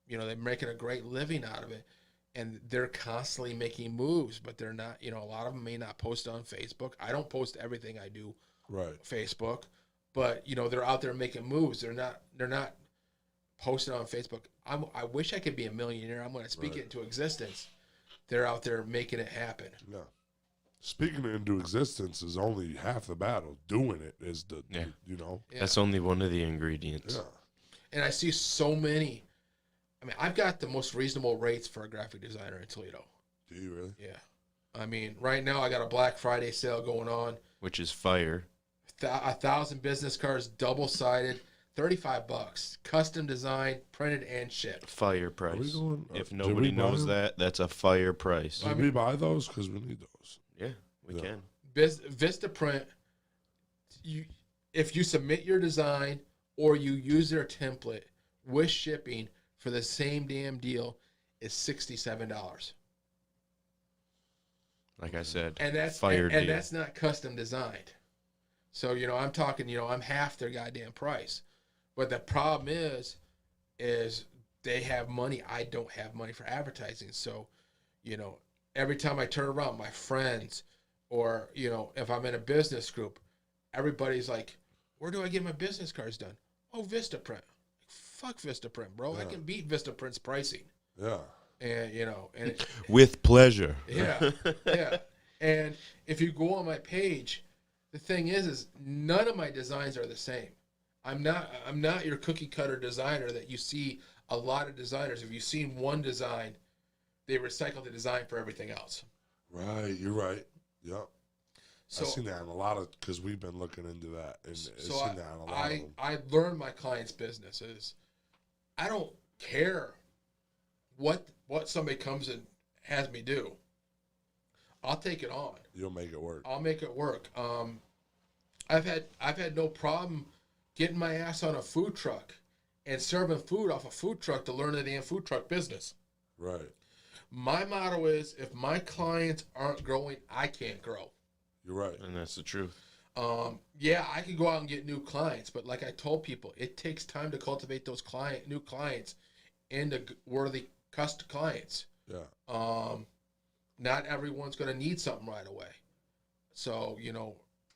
they're making a great living out of it, and they're constantly making moves, but they're not, a lot of them may not post on Facebook. I don't post everything I do Right. Facebook, but they're out there making moves. They're not posting on Facebook. I wish I could be a millionaire. I'm going to speak it into existence. They're out there making it happen. Yeah. Speaking it into existence is only half the battle. Doing it is the, Yeah. Yeah. That's only one of the ingredients. Yeah. And I see so many. I mean, I've got the most reasonable rates for a graphic designer in Toledo. Do you really? Yeah. I mean, right now I got a Black Friday sale going on. Which is fire. 1,000 business cards, double-sided, $35. Custom design, printed and shipped. Fire Are we price. going? If did nobody we buy knows them? that's a fire price. Did we buy those? Because we need those. Yeah, we Yeah. can. Vistaprint, if you submit your design or you use their template with shipping for the same damn deal, is $67. Like I said, And that's fire and deal. that's not custom designed. So I'm talking, I'm half their goddamn price. But the problem is they have money. I don't have money for advertising. So, every time I turn around, my friends, or if I'm in a business group, everybody's like, "Where do I get my business cards done?" "Oh, Vistaprint." Fuck Vistaprint, bro. I Yeah. can beat Vistaprint's pricing. Yeah. And With pleasure. yeah, yeah. And if you go on my page, the thing is none of my designs are the same. I'm not your cookie cutter designer that you see a lot of designers. If you've seen one design, they recycle the design for everything else. Right. You're right. Yeah. So I've seen that in a lot of, because we've been looking into that, and I've seen that in a lot of them. I learned my clients' businesses. I don't care what somebody comes and has me do. I'll take it on. You'll make it work. I'll make it work. I've had no problem getting my ass on a food truck and serving food off a food truck to learn the damn food truck business. Right. My motto is, if my clients aren't growing, I can't grow. You're right. And that's the truth. Yeah, I could go out and get new clients, but like I told people, it takes time to cultivate those new clients into worthy clients. Yeah. Not everyone's going to need something right away. So,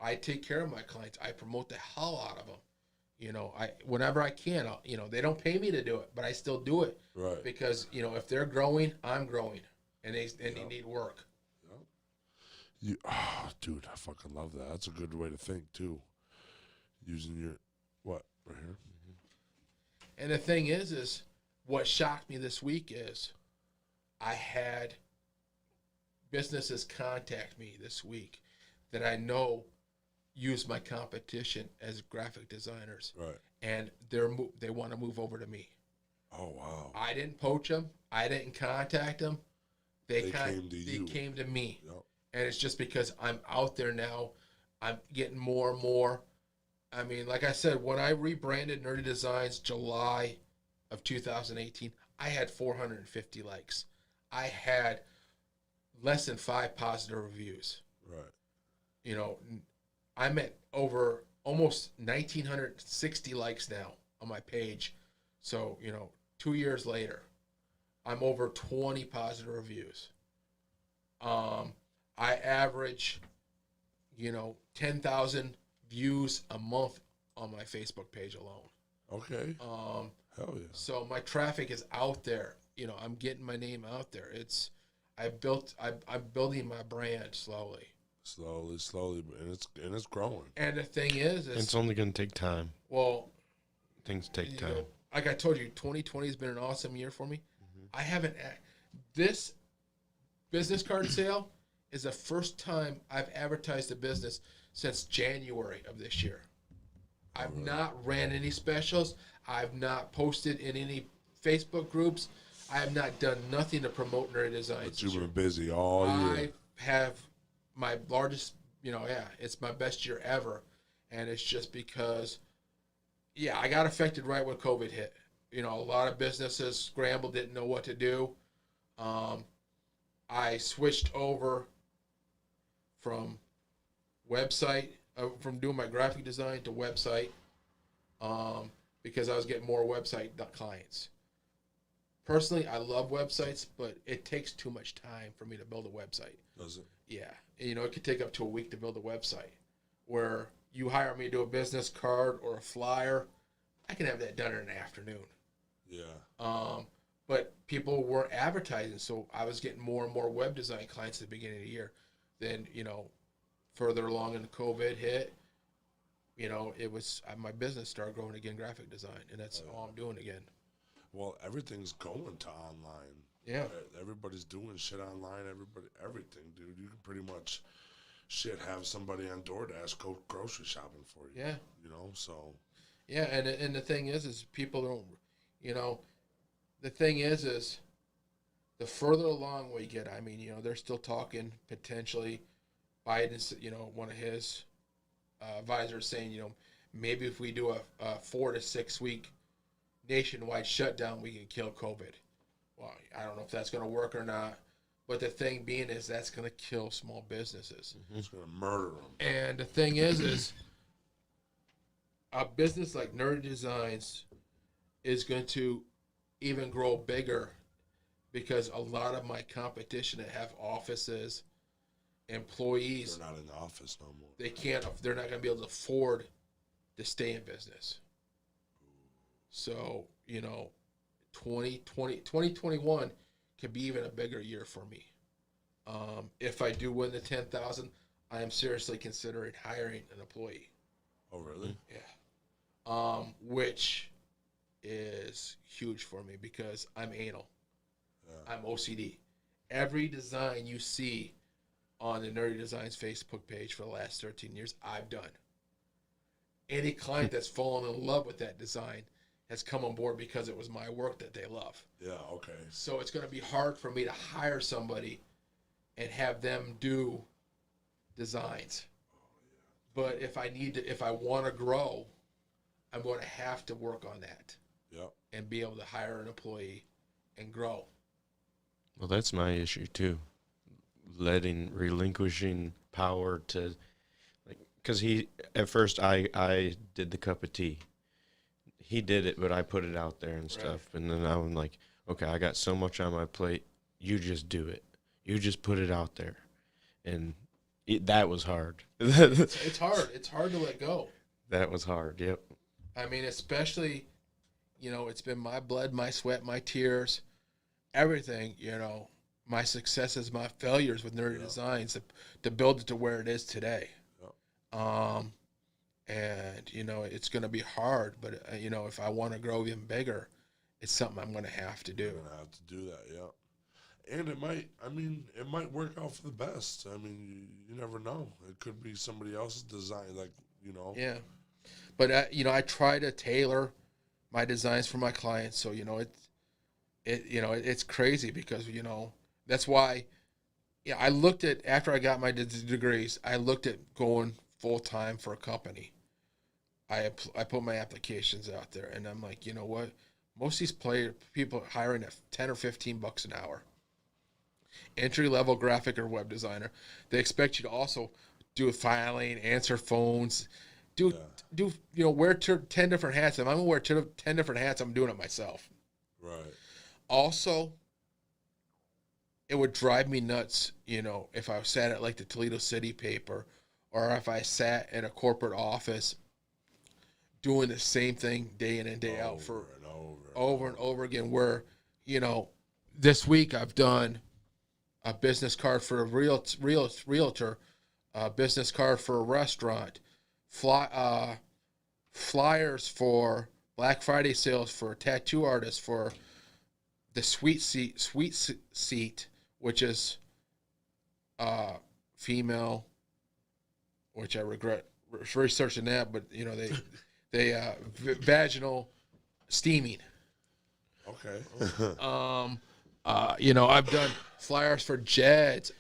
I take care of my clients. I promote the hell out of them. Whenever I can, they don't pay me to do it, but I still do it. Right. Because, if they're growing, I'm growing, and they need work. Dude, I fucking love that. That's a good way to think too. Using your right here. And the thing is what shocked me this week is I had businesses contact me this week that I know use my competition as graphic designers, Right. and they want to move over to me. Oh wow. I didn't poach them. I didn't contact them. They came to you. came to me. Yep. And it's just because I'm out there now. I'm getting more and more. I mean, like I said, when I rebranded Nerdy Designs July of 2018, I had 450 likes. I had less than 5 positive reviews. Right. I'm at over almost 1,960 likes now on my page. So, 2 years later, I'm over 20 positive reviews. I average, 10,000 views a month on my Facebook page alone. Okay. Hell yeah. So my traffic is out there. I'm getting my name out there. I'm building my brand slowly. Slowly, and it's growing. And the thing is It's only going to take time. well, Things take time. like I told you, 2020 has been an awesome year for me. I haven't this business card sale is the first time I've advertised a business since January of this year. I've not ran any specials. I've not posted in any Facebook groups. I have not done nothing to promote Nerdy Designs. But you've been busy all year. I have my largest, it's my best year ever. And it's just because, I got affected right when COVID hit. A lot of businesses scrambled, didn't know what to do. I switched over from from doing my graphic design to website, because I was getting more website clients. Personally, I love websites, but it takes too much time for me to build a website. Does it? Yeah. It could take up to a week to build a website. Where you hire me to do a business card or a flyer, I can have that done in an afternoon. Yeah. But people weren't advertising, so I was getting more and more web design clients at the beginning of the year. Then, further along in the COVID hit, it was my business started growing again, graphic design, and that's all I'm doing again. Well, everything's going to online. Yeah. Everybody's doing shit online. Everything, dude. You can pretty much have somebody on DoorDash go grocery shopping for you. Yeah. So. Yeah, and the thing is people don't, the thing is the further along we get, they're still talking potentially Biden's, one of his advisors saying, maybe if we do a 4 to 6 week nationwide shutdown, we can kill COVID. Well, I don't know if that's going to work or not, but the thing being is that's going to kill small businesses. It's going to murder them. And the thing is a business like Nerdy Designs is going to even grow bigger because a lot of my competition that have offices, employees, they're not in the office no more. They're not going to be able to afford to stay in business. So, 2021 could be even a bigger year for me. If I do win the 10,000, I am seriously considering hiring an employee. Oh, really? Yeah. Which is huge for me because I'm anal. Yeah. I'm OCD. Every design you see on the Nerdy Designs Facebook page for the last 13 years, I've done. Any client that's fallen in love with that design has come on board because it was my work that they love. Yeah, okay. So it's going to be hard for me to hire somebody and have them do designs. But if I want to grow, I'm going to have to work on that. Yeah. And be able to hire an employee and grow. Well, that's my issue too. Relinquishing power to, because at first I did the cup of tea. He did it, but I put it out there and stuff. Right. And then I'm like, okay, I got so much on my plate. You just do it. You just put it out there. And that was hard. It's hard. It's hard to let go. That was hard, yep. Especially, it's been my blood, my sweat, my tears, everything, my successes, my failures with Nerdy Designs to build it to where it is today. Yeah. And, it's going to be hard, but, if I want to grow even bigger, it's something I'm going to have to do. You're going to have to do that, yeah. And it might work out for the best. You never know. It could be somebody else's design, Yeah. But, I try to tailor my designs for my clients. So, it's crazy because, that's why, I looked at, after I got my degrees, I looked at going full-time for a company. I put my applications out there, and I'm like, you know what? Most of these people are hiring at $10 or $15 an hour. Entry-level graphic or web designer. They expect you to also do filing, answer phones, wear 10 different hats. If I'm going to wear 10 different hats, I'm doing it myself. Right. Also, it would drive me nuts, if I sat at like the Toledo City paper or if I sat in a corporate office doing the same thing day in and day out for over and over again, where, this week I've done a business card for a realtor, a business card for a restaurant, flyers for Black Friday sales for tattoo artists, for the Sweet Seat, which is female, which I regret researching that, but they vaginal steaming. Okay. I've done flyers for Jeds.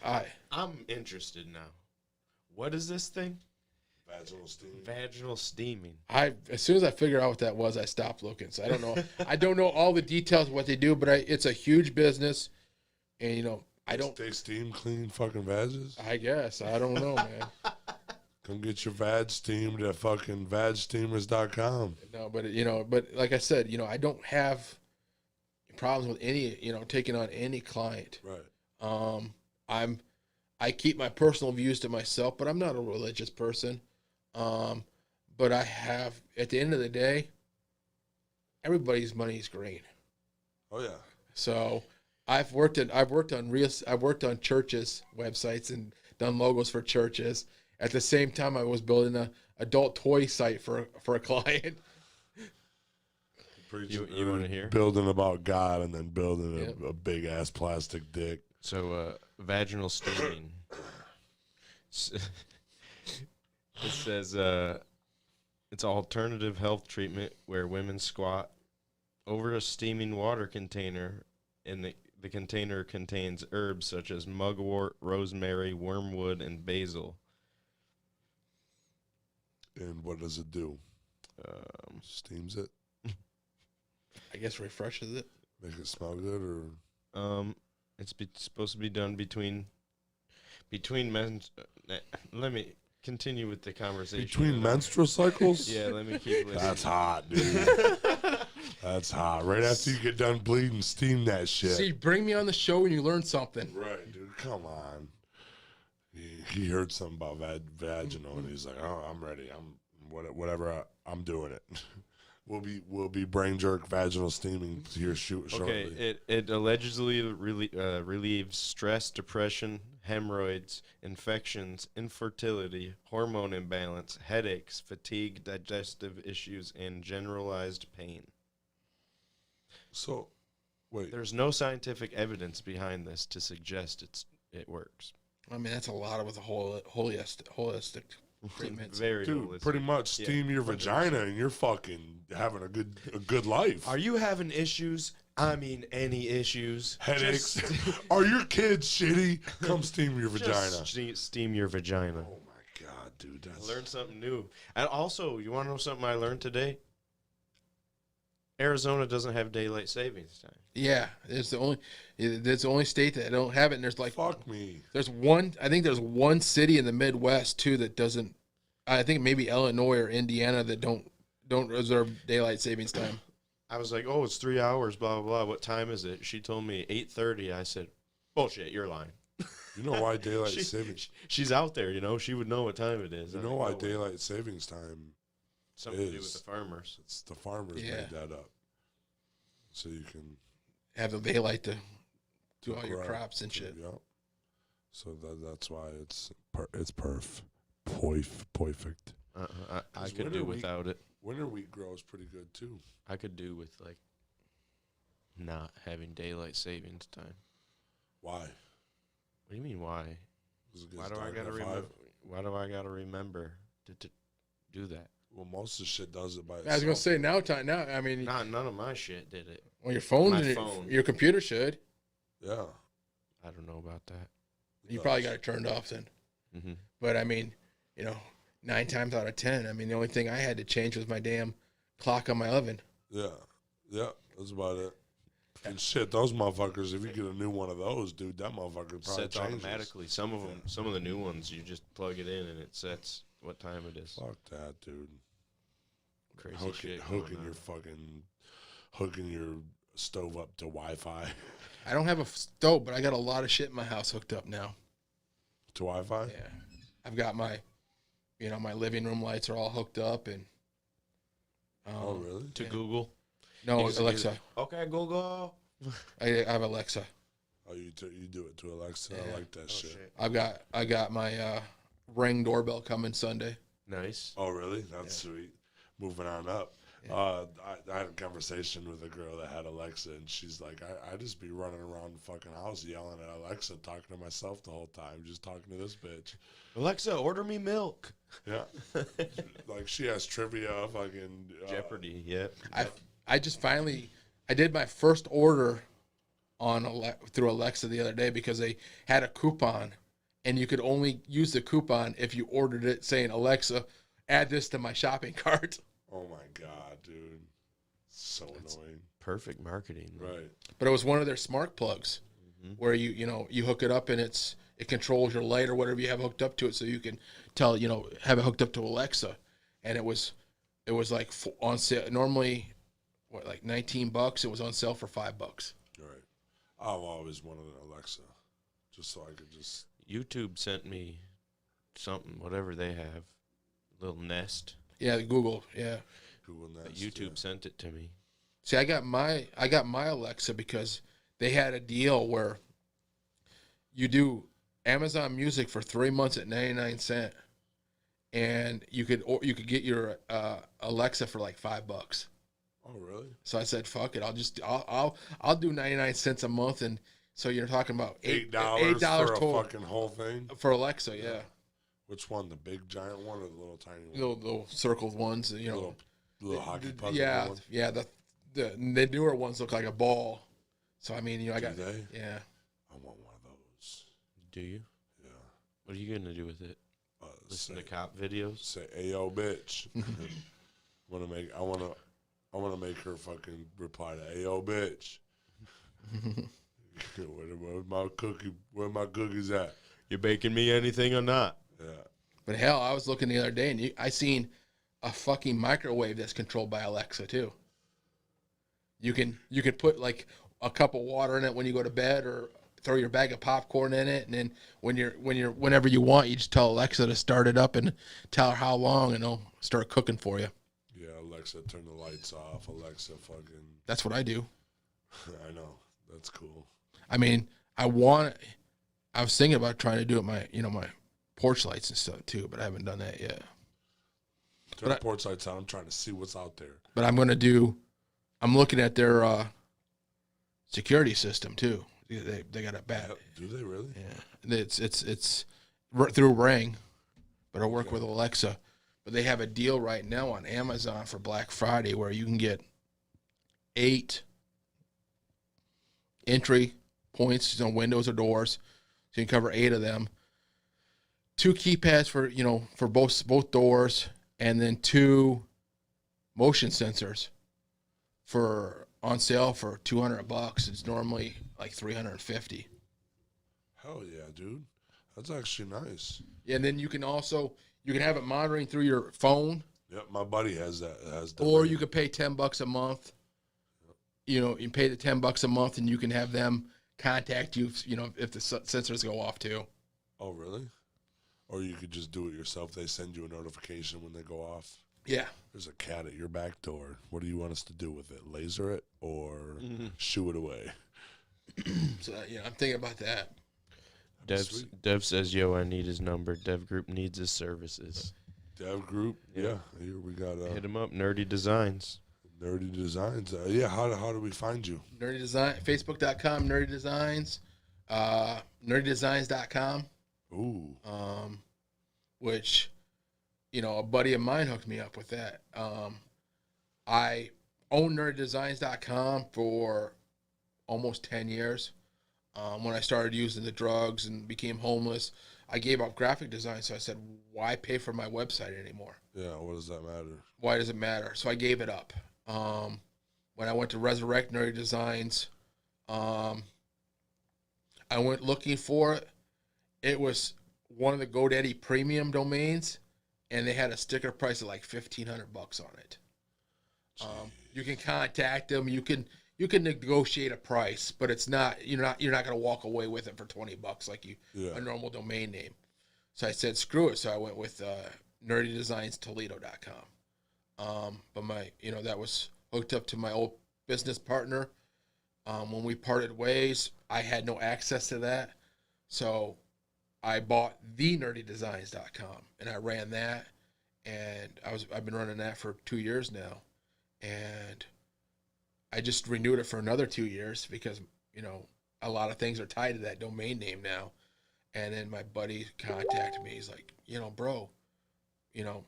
I'm interested now. What is this thing? Vaginal steaming. Vaginal steaming. As soon as I figured out what that was, I stopped looking. So I don't know. I don't know all the details of what they do, but it's a huge business, and I don't. They steam clean fucking vages. I guess I don't know, man. Come get your vag steamed at fucking vagsteamers.com. No, but like I said, I don't have problems with any, taking on any client. Right. I keep my personal views to myself, but I'm not a religious person. But I have, at the end of the day, everybody's money is green. Oh yeah. So I've worked on churches' websites and done logos for churches. At the same time, I was building a adult toy site for a client. You want to hear? Building about God and then building a big ass plastic dick. So, vaginal steaming. It says it's an alternative health treatment where women squat over a steaming water container, and the container contains herbs such as mugwort, rosemary, wormwood, and basil. And what does it do? Steams it? I guess refreshes it. Make it smell good, or It's supposed to be done between men. Let me continue with the conversation. between menstrual cycles? Yeah, let me keep listening. That's hot, dude. That's hot. Right after you get done bleeding, steam that shit. See, bring me on the show when you learn something. Right, dude. Come on. He heard something about vaginal, and he's like, "Oh, I'm ready. Whatever. I'm doing it." We'll be brain jerk vaginal steaming here shortly. Okay, it allegedly relieves stress, depression, hemorrhoids, infections, infertility, hormone imbalance, headaches, fatigue, digestive issues, and generalized pain. So, wait. There's no scientific evidence behind this to suggest it works. I mean, that's a lot with the holistic treatments. Very Dude, holistic. pretty much steam your vagina and you're fucking having a good life. Are you having issues? I mean, any issues? Headaches? Are your kids shitty? Come steam your vagina. Steam your vagina. Oh my god, dude. That's Learn something new. And also, you want to know something I learned today? Arizona doesn't have daylight savings time. Yeah, it's the only state that don't have it. And there's like, fuck me. I think there's one city in the Midwest too that doesn't. I think maybe Illinois or Indiana that don't reserve daylight savings time. I was like, oh, it's 3 hours, blah, blah, blah. What time is it? She told me 8:30. I said, bullshit, you're lying. You know why daylight savings? She's out there, She would know what time it is. You know why daylight savings time? Something to do with the farmers. It's the farmers made that up, so you can have the daylight to do all your crops and shit. Yep. So that's why it's perfect. I could do without it. Winter wheat grows pretty good too. I could do with not having daylight savings time. Why? What do you mean why? Why do I gotta remember to do that? Well, most of the shit does it by itself. I was gonna say now. I mean, none of my shit did it. Well, your phone, phone. Your computer should. Yeah. I don't know about that. You probably got it turned off then. Mm-hmm. But I mean, 9 times out of 10, I mean, the only thing I had to change was my damn clock on my oven. Yeah, that's about it. And shit, those motherfuckers, if you get a new one of those, dude, that motherfucker probably sets changes. automatically. Some of the new ones, you just plug it in and it sets what time it is. Fuck that, dude. Crazy shit. Hooking your stove up to Wi-Fi. I don't have a stove, but I got a lot of shit in my house hooked up now. To Wi-Fi? Yeah. I've got my, my living room lights are all hooked up and. Oh, really? To Google? No, Alexa. Okay, Google. I have Alexa. Oh, you do it to Alexa? Yeah. I like that shit. I got my Ring doorbell coming Sunday. Nice. Oh, really? That's sweet. Moving on up. I had a conversation with a girl that had Alexa, and she's like, I just be running around the fucking house yelling at Alexa, talking to myself the whole time, just talking to this bitch. Alexa, order me milk. Yeah. Like, she has trivia, fucking. Jeopardy, yep. I just finally, I did my first order on through Alexa the other day because they had a coupon, and you could only use the coupon if you ordered it saying, Alexa, add this to my shopping cart. Oh my God, dude. So annoying. Perfect marketing. Right. But it was one of their smart plugs where you hook it up and it controls your light or whatever you have hooked up to it, so you can tell, have it hooked up to Alexa. And it was like on sale normally like $19. It was on sale for $5. Right. I've always wanted an Alexa, just so I could just. YouTube sent me something, whatever they have, little Nest. Yeah, Google. Yeah. Google But Nest. YouTube sent it to me. See, I got my Alexa because they had a deal where you do Amazon Music for 3 months at 99¢, and you could get your Alexa for like $5. Oh, really? So I said, "Fuck it, I'll do 99¢ a month." And so you're talking about $8 $8 for total a fucking whole thing. for Alexa. Yeah, Which one? The big giant one or the little tiny one? little circled ones. Little hockey puck. Yeah, one? yeah. The newer ones look like a ball. So I mean, I got Do they? yeah. I want one of those. Do you? Yeah. What are you going to do with it? Listen to cop videos? Say, "Ayo, bitch." I wanna make her fucking reply to "Ayo, bitch." Where my cookies at? You baking me anything or not? Yeah. But hell, I was looking the other day and I seen a fucking microwave that's controlled by Alexa too. You can put like a cup of water in it when you go to bed, or throw your bag of popcorn in it, and then whenever you want, you just tell Alexa to start it up and tell her how long, and it'll start cooking for you. Yeah, Alexa, turn the lights off. Alexa, fucking. That's what I do. I know. That's cool. I mean, I was thinking about trying to do it my porch lights and stuff too, but I haven't done that yet. Turn the porch lights on. I'm trying to see what's out there. But I'm looking at their security system too. They got it bad. Do they really? Yeah, it's through Ring, but I work with Alexa. But they have a deal right now on Amazon for Black Friday where you can get 8 entry points on windows or doors, so you can cover 8 of them. 2 keypads for both doors, and then 2 motion sensors on sale for $200. It's normally like $350. Hell yeah, dude. That's actually nice. Yeah, and then you can have it monitoring through your phone. Yep, my buddy has that. Or you could pay $10 a month. You pay the $10 a month, and you can have them contact you. If the sensors go off too. Oh, really? Or you could just do it yourself. They send you a notification when they go off. Yeah. There's a cat at your back door. What do you want us to do with it? Laser it or shoo it away? So I'm thinking about that. Dev says, "Yo, I need his number. Dev Group needs his services." Dev Group, yeah. Here we got Hit him up, Nerdy Designs. Nerdy Designs. Yeah, how do we find you? Nerdy Design, Facebook.com, Nerdy Designs, nerdydesigns.com. Ooh. Which, a buddy of mine hooked me up with that. I owned nerdydesigns.com for almost 10 years. When I started using the drugs and became homeless, I gave up graphic design. So I said, why pay for my website anymore? Yeah, what does that matter? Why does it matter? So I gave it up. When I went to Resurrect Nerdy Designs, I went looking for it. It was one of the GoDaddy premium domains, and they had a sticker price of like $1,500 on it. You can contact them. You can negotiate a price, but it's not you're not going to walk away with it for $20 like a normal domain name. So I said screw it. So I went with nerdydesigns.toledo.com. But that was hooked up to my old business partner. When we parted ways, I had no access to that, so I bought thenerdydesigns.com and I ran that, and I've been running that for 2 years now. and I just renewed it for another 2 years because, a lot of things are tied to that domain name now. And then my buddy contacted me. He's like, bro, you know,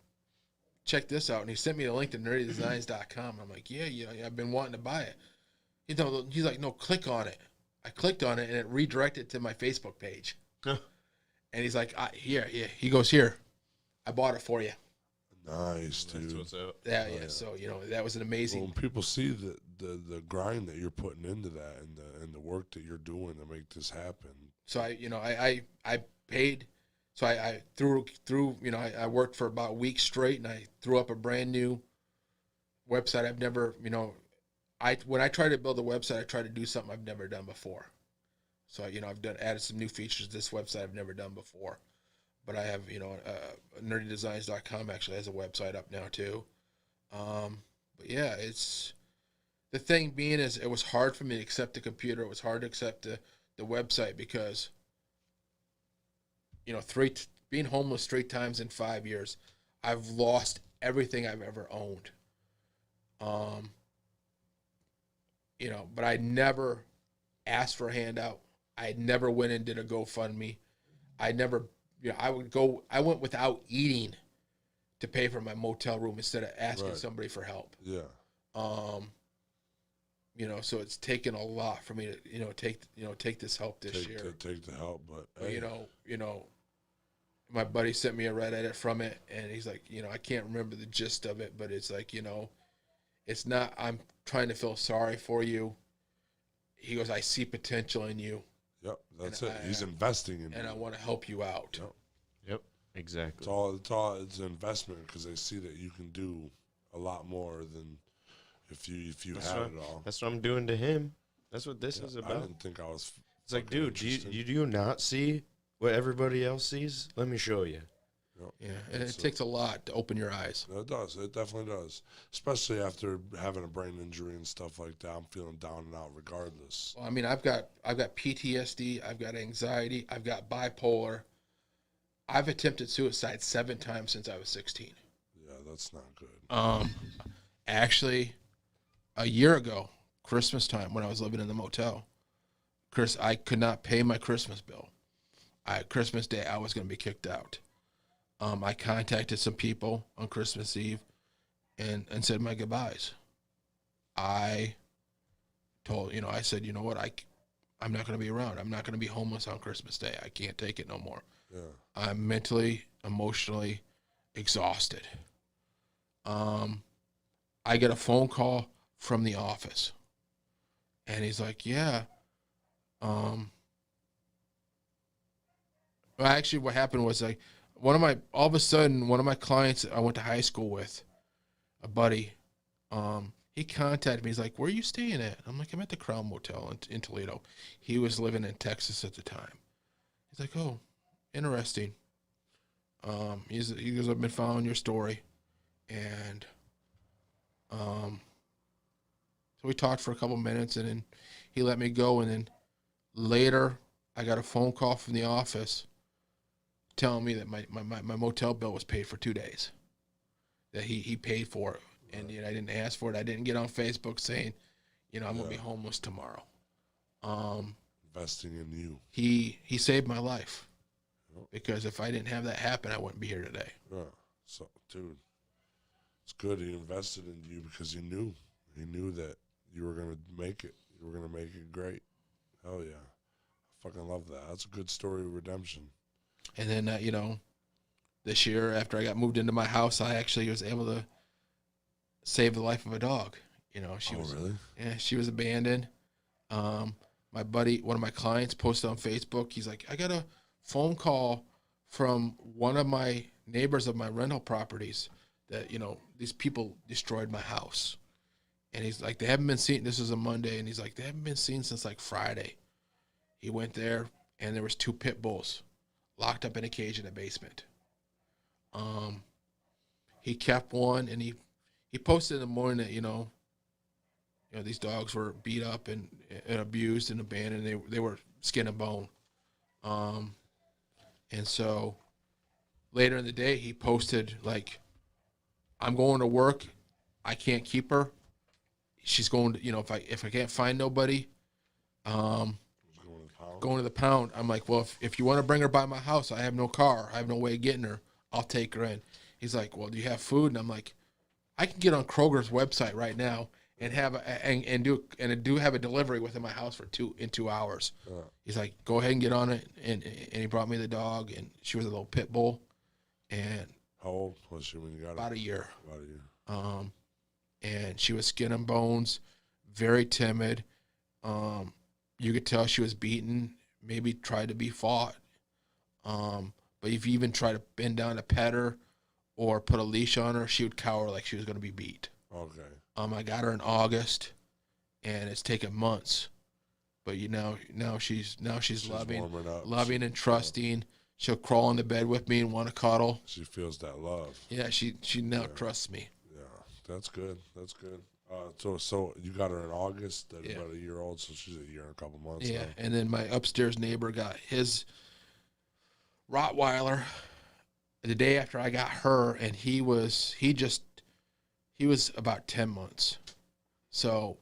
check this out. And he sent me a link to nerdydesigns.com. I'm like, yeah, I've been wanting to buy it. He's like, no, click on it. I clicked on it and it redirected to my Facebook page. Huh. And he's like, here. He goes, here, I bought it for you. Nice, dude. That's what's up. Yeah. So, that was an amazing. When people see the grind that you're putting into that and the work that you're doing to make this happen. So I paid. So I threw, I worked for about a week straight and I threw up a brand new website. I've never, when I try to build a website, I try to do something I've never done before. So, I've added some new features to this website I've never done before. But I have, nerdydesigns.com actually has a website up now too. But yeah, the thing being is it was hard for me to accept the computer. It was hard to accept the website because, being homeless 3 times in 5 years, I've lost everything I've ever owned. But I never asked for a handout. I never went and did a GoFundMe. I never, I went without eating to pay for my motel room instead of asking somebody for help. Yeah. So it's taken a lot for me to, take this help this year. Take the help, but hey. My buddy sent me a red edit from it, and he's like, I can't remember the gist of it, but it's like, it's not, I'm trying to feel sorry for you. He goes, I see potential in you. Yep, that's it. He's investing in you. And I want to help you out. Yep, exactly. It's an investment because they see that you can do a lot more than if you had it all. That's what I'm doing to him. That's what this is about. I didn't think I was. It's like, dude, do you not see what everybody else sees? Let me show you. Yeah, and it takes a lot to open your eyes. It does. It definitely does. Especially after having a brain injury and stuff like that. I'm feeling down and out regardless. Well, I mean, I've got PTSD. I've got anxiety. I've got bipolar. I've attempted suicide 7 times since I was 16. Yeah, that's not good. Actually, a year ago, Christmas time, when I was living in the motel, I could not pay my Christmas bill. Christmas Day, I was going to be kicked out. I contacted some people on Christmas Eve and said my goodbyes. I said, you know what, I'm not going to be around. I'm not going to be homeless on Christmas Day. I can't take it no more. Yeah. I'm mentally, emotionally exhausted. I get a phone call from the office, and he's like, yeah. Well, actually, what happened was all of a sudden, one of my clients I went to high school with, a buddy, he contacted me. He's like, where are you staying at? I'm like, I'm at the Crown Motel in Toledo. He was living in Texas at the time. He's like, oh, interesting. He goes, I've been following your story. And so we talked for a couple minutes, and then he let me go. And then later, I got a phone call from the office telling me that my motel bill was paid for 2 days, that he paid for it. And I didn't ask for it. I didn't get on Facebook saying, I'm going to be homeless tomorrow. Investing in you. He saved my life, because if I didn't have that happen, I wouldn't be here today. Yeah. So, dude, it's good he invested in you because he knew that you were going to make it. You were going to make it great. Hell yeah. I fucking love that. That's a good story of redemption. And then, this year after I got moved into my house, I actually was able to save the life of a dog. She was really? Yeah, she was abandoned. My buddy, one of my clients, posted on Facebook. He's like, I got a phone call from one of my neighbors of my rental properties that, these people destroyed my house. And he's like, they haven't been seen. This is a Monday. And he's like, they haven't been seen since like Friday. He went there and there was 2 pit bulls locked up in a cage in the basement. He kept one, and he posted in the morning that, these dogs were beat up and abused and abandoned. They were skin and bone. And so later in the day, he posted like, I'm going to work. I can't keep her. she's going to, if I can't find nobody, Going to the pound. going to the pound. I'm like, well, if you want to bring her by my house, I have no car. I have no way of getting her. I'll take her in. He's like, well, do you have food? And I'm like, I can get on Kroger's website right now and do have a delivery within my house in 2 hours. He's like, go ahead and get on it. And he brought me the dog, and she was a little pit bull. And How old was she when you got about her? a year. About a year. And she was skin and bones, very timid. You could tell she was beaten, maybe tried to be fought. But if you even try to bend down to pet her or put a leash on her, she would cower like she was going to be beat. Okay. I got her in August, and it's taken months. But now she's warming up. loving and trusting. She'll crawl in the bed with me and want to cuddle. She feels that love. Yeah, she now trusts me. Yeah, that's good. That's good. So you got her in August, about a year old, so she's a year and a couple months. Yeah, now. and then my upstairs neighbor got his Rottweiler the day after I got her, and he was about 10 months. So,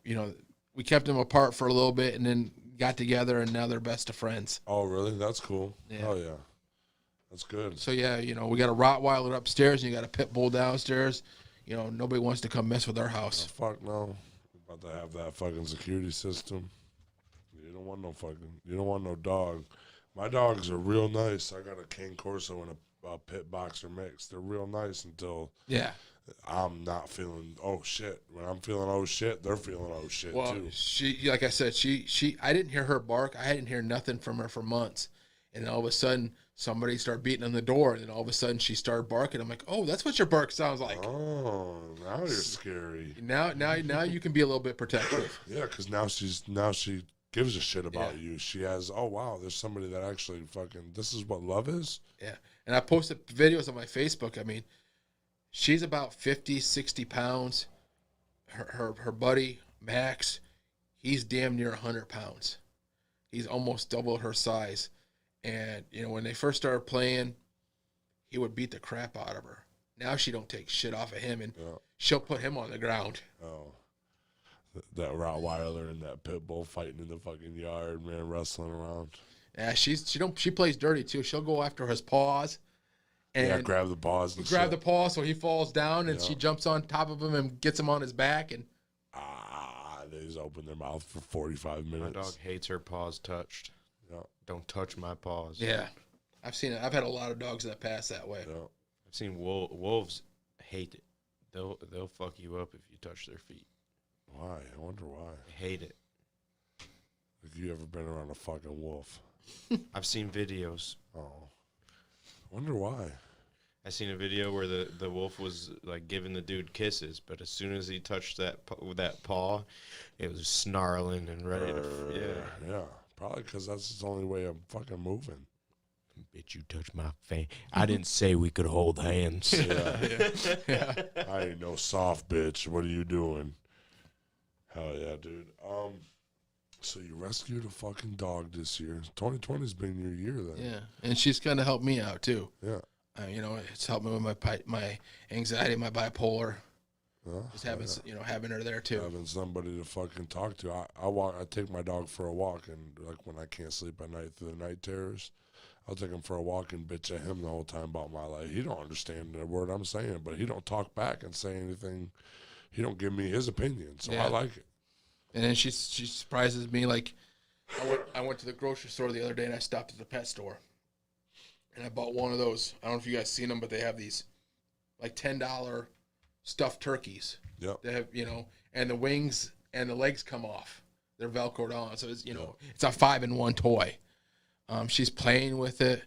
we kept them apart for a little bit and then got together, and now they're best of friends. Oh, really? That's cool. Yeah. Oh, yeah. That's good. So, yeah, we got a Rottweiler upstairs, and you got a pit bull downstairs. Nobody wants to come mess with our house. Oh, fuck no. About to have that fucking security system. You don't want no dog. My dogs are real nice. I got a Cane Corso and a pit boxer mix. They're real nice until Yeah. I'm not feeling oh shit. When I'm feeling oh shit, they're feeling oh shit Well, too. she, like I said, I didn't hear her bark. I hadn't heard nothing from her for months. And all of a sudden, somebody started beating on the door. And then all of a sudden, she started barking. I'm like, oh, that's what your bark sounds like. Oh, now you're scary. Now you can be a little bit protective. Yeah, because now she gives a shit about you. She has, oh wow, there's somebody that actually fucking, this is what love is? Yeah. And I posted videos on my Facebook. I mean, she's about 50, 60 pounds. Her buddy, Max, he's damn near 100 pounds. He's almost double her size. And, when they first started playing, he would beat the crap out of her. Now she don't take shit off of him, and she'll put him on the ground. Oh. That Rottweiler and that pit bull fighting in the fucking yard, man, wrestling around. Yeah, she plays dirty too. She'll go after his paws, and grab the paws. And grab shit. the paw so he falls down, and she jumps on top of him and gets him on his back. And they just open their mouth for 45 minutes. My dog hates her paws touched. Yeah. Don't touch my paws. Yeah, I've seen it. I've had a lot of dogs that pass that way. Yeah. I've seen wolves hate it. They'll fuck you up if you touch their feet. Why? I wonder why. They hate it. Have you ever been around a fucking wolf? I've seen videos. Oh. I wonder why. I seen a video where the wolf was like giving the dude kisses, but as soon as he touched that paw, it was snarling and ready to. Yeah. Probably because that's its only way of fucking moving. Bitch, you touch my face. I didn't say we could hold hands. Yeah. I ain't no soft bitch. What are you doing? Hell yeah, dude. So you rescued a fucking dog this year. 2020's been your year then. Yeah, and she's kind of helped me out too. Yeah. It's helped me with my anxiety, my bipolar. Just having having her there too. Having somebody to fucking talk to. I take my dog for a walk, and like when I can't sleep at night through the night terrors, I'll take him for a walk and bitch at him the whole time about my life. He don't understand the word I'm saying, but he don't talk back and say anything. He don't give me his opinion, so I like it. And then she surprises me. Like I went to the grocery store the other day, and I stopped at the pet store, and I bought one of those. I don't know if you guys seen them, but they have these like $10 stuffed turkeys. Yep. They have and the wings and the legs come off. They're velcroed on, so it's it's a 5-in-1 toy. She's playing with it.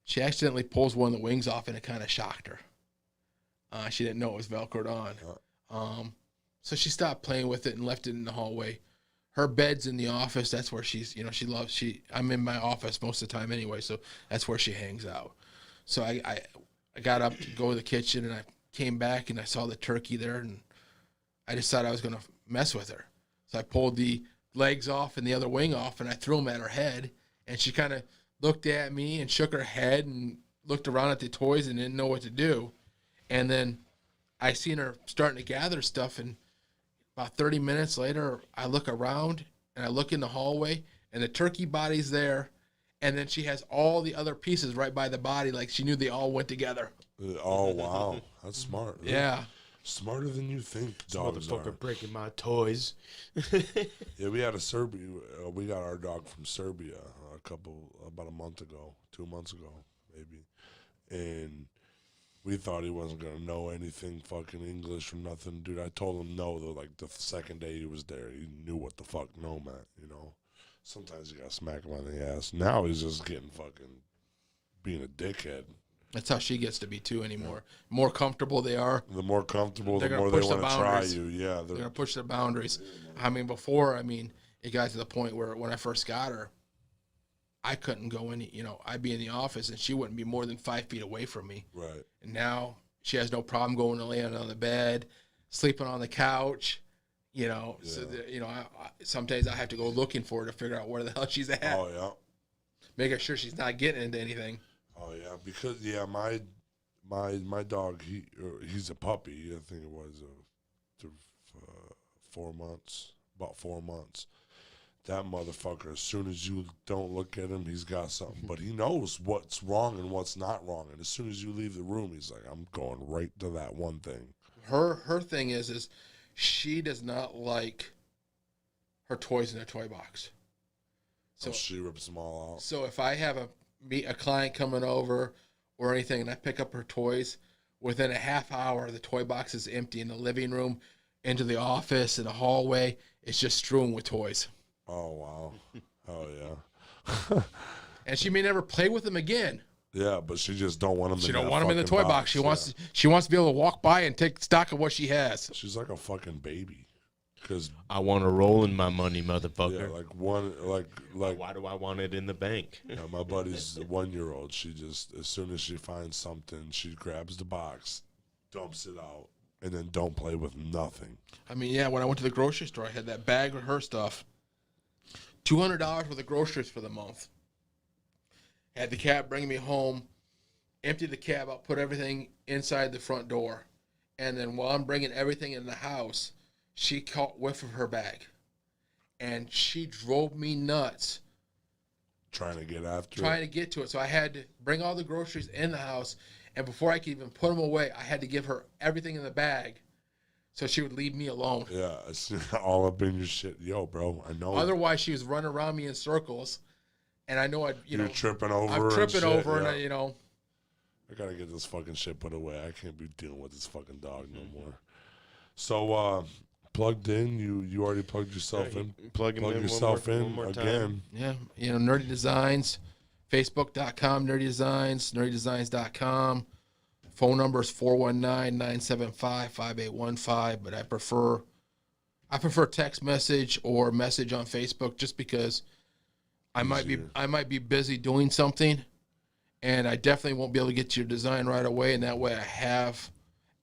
She accidentally pulls one of the wings off, and it kind of shocked her. She didn't know it was velcroed on. So she stopped playing with it and left it in the hallway. Her bed's in the office. That's where she's, I'm in my office most of the time anyway, so that's where she hangs out. So I got up to go to the kitchen, and I came back, and I saw the turkey there, and I decided I was going to mess with her. So I pulled the legs off and the other wing off, and I threw them at her head, and she kind of looked at me and shook her head and looked around at the toys and didn't know what to do. And then I seen her starting to gather stuff, and About 30 minutes later, I look around and I look in the hallway, and the turkey body's there, and then she has all the other pieces right by the body, like she knew they all went together. Oh wow, that's smart. Yeah. Smarter than you think. Dogs are. Motherfucker breaking my toys. Yeah, we had a Serbia. We got our dog from Serbia about a month ago, 2 months ago, maybe, and we thought he wasn't gonna know anything fucking English or nothing, dude. I told him no. Like the second day he was there, he knew what the fuck no meant. You know, sometimes you gotta smack him on the ass. Now he's just getting fucking being a dickhead. That's how she gets to be too anymore. More comfortable they are, The more comfortable, the They're more gonna they push the want to try boundaries. you. Yeah, they're gonna push their boundaries. I mean, before, it got to the point where when I first got her, I couldn't go in. I'd be in the office and she wouldn't be more than 5 feet away from me. right. And now she has no problem going and laying on the bed, sleeping on the couch. So that, sometimes I have to go looking for her to figure out where the hell she's at, Oh yeah. making sure she's not getting into anything. Oh yeah, because my dog he's a puppy. I think it was 4 months, about 4 months. That motherfucker, as soon as you don't look at him, he's got something. But he knows what's wrong and what's not wrong. And as soon as you leave the room, he's like, I'm going right to that one thing. Her thing is she does not like her toys in a toy box. So she rips them all out. So if I have a client coming over or anything and I pick up her toys, within a half hour the toy box is empty in the living room, into the office, in the hallway. It's just strewn with toys. Oh wow. Oh yeah. And she may never play with them again. Yeah, but she just don't want them. She don't want them in the toy box. She wants to be able to walk by and take stock of what she has. She's like a fucking baby. Because I want to roll in my money, yeah, motherfucker. like Why do I want it in the bank? my buddy's 1-year-old. She just, as soon as she finds something, she grabs the box, dumps it out, and then don't play with nothing. When I went to the grocery store, I had that bag of her stuff. $200 worth of groceries for the month. Had the cab bring me home, empty the cab out, put everything inside the front door. And then while I'm bringing everything in the house, she caught whiff of her bag. And she drove me nuts Trying to get after trying it. to get to it. So I had to bring all the groceries in the house. And before I could even put them away, I had to give her everything in the bag so she would leave me alone. Yeah, it's all up in your shit. Yo, bro, I know. Otherwise, she was running around me in circles. And I know You're tripping over. I'm tripping and over, shit, and I gotta get this fucking shit put away. I can't be dealing with this fucking dog no more. So, plugged in. You already plugged yourself in. Plug yourself in one more again. time. yeah, Nerdy Designs, Facebook.com, Nerdy Designs, NerdyDesigns.com. Phone number is 419-975-5815, but I prefer text message or message on Facebook just because I might be busy doing something, and I definitely won't be able to get to your design right away, and that way I have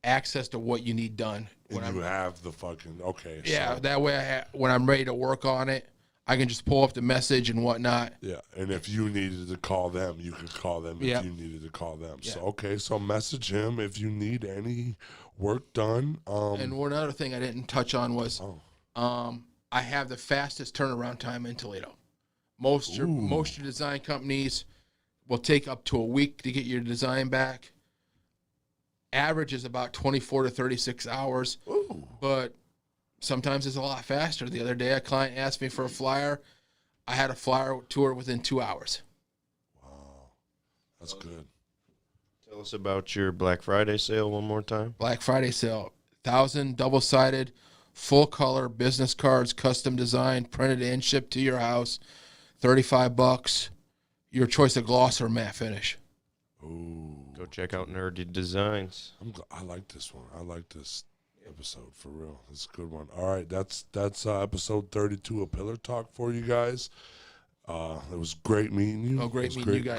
access to what you need done. And you have the fucking okay. Yeah, So, that way when I'm ready to work on it, I can just pull up the message and whatnot. yeah, and if you needed to call them, you could call them. Yeah. If you needed to call them, Yeah. so okay. So message him if you need any work done. And one other thing I didn't touch on was, I have the fastest turnaround time in Toledo. Most your design companies will take up to a week to get your design back. Average is about 24 to 36 hours, but sometimes it's a lot faster. The other day, a client asked me for a flyer. I had a flyer to her within 2 hours. Wow, that's good. Tell us about your Black Friday sale one more time. Black Friday sale, 1,000 double-sided, full color business cards, custom designed, printed and shipped to your house. $35. Your choice of gloss or matte finish. Ooh, Go check out Nerdy Designs. I like this one. I like this episode for real. It's a good one. All right, that's episode 32 of Pillar Talk for you guys. It was great meeting you. Oh, great It was meeting you guys.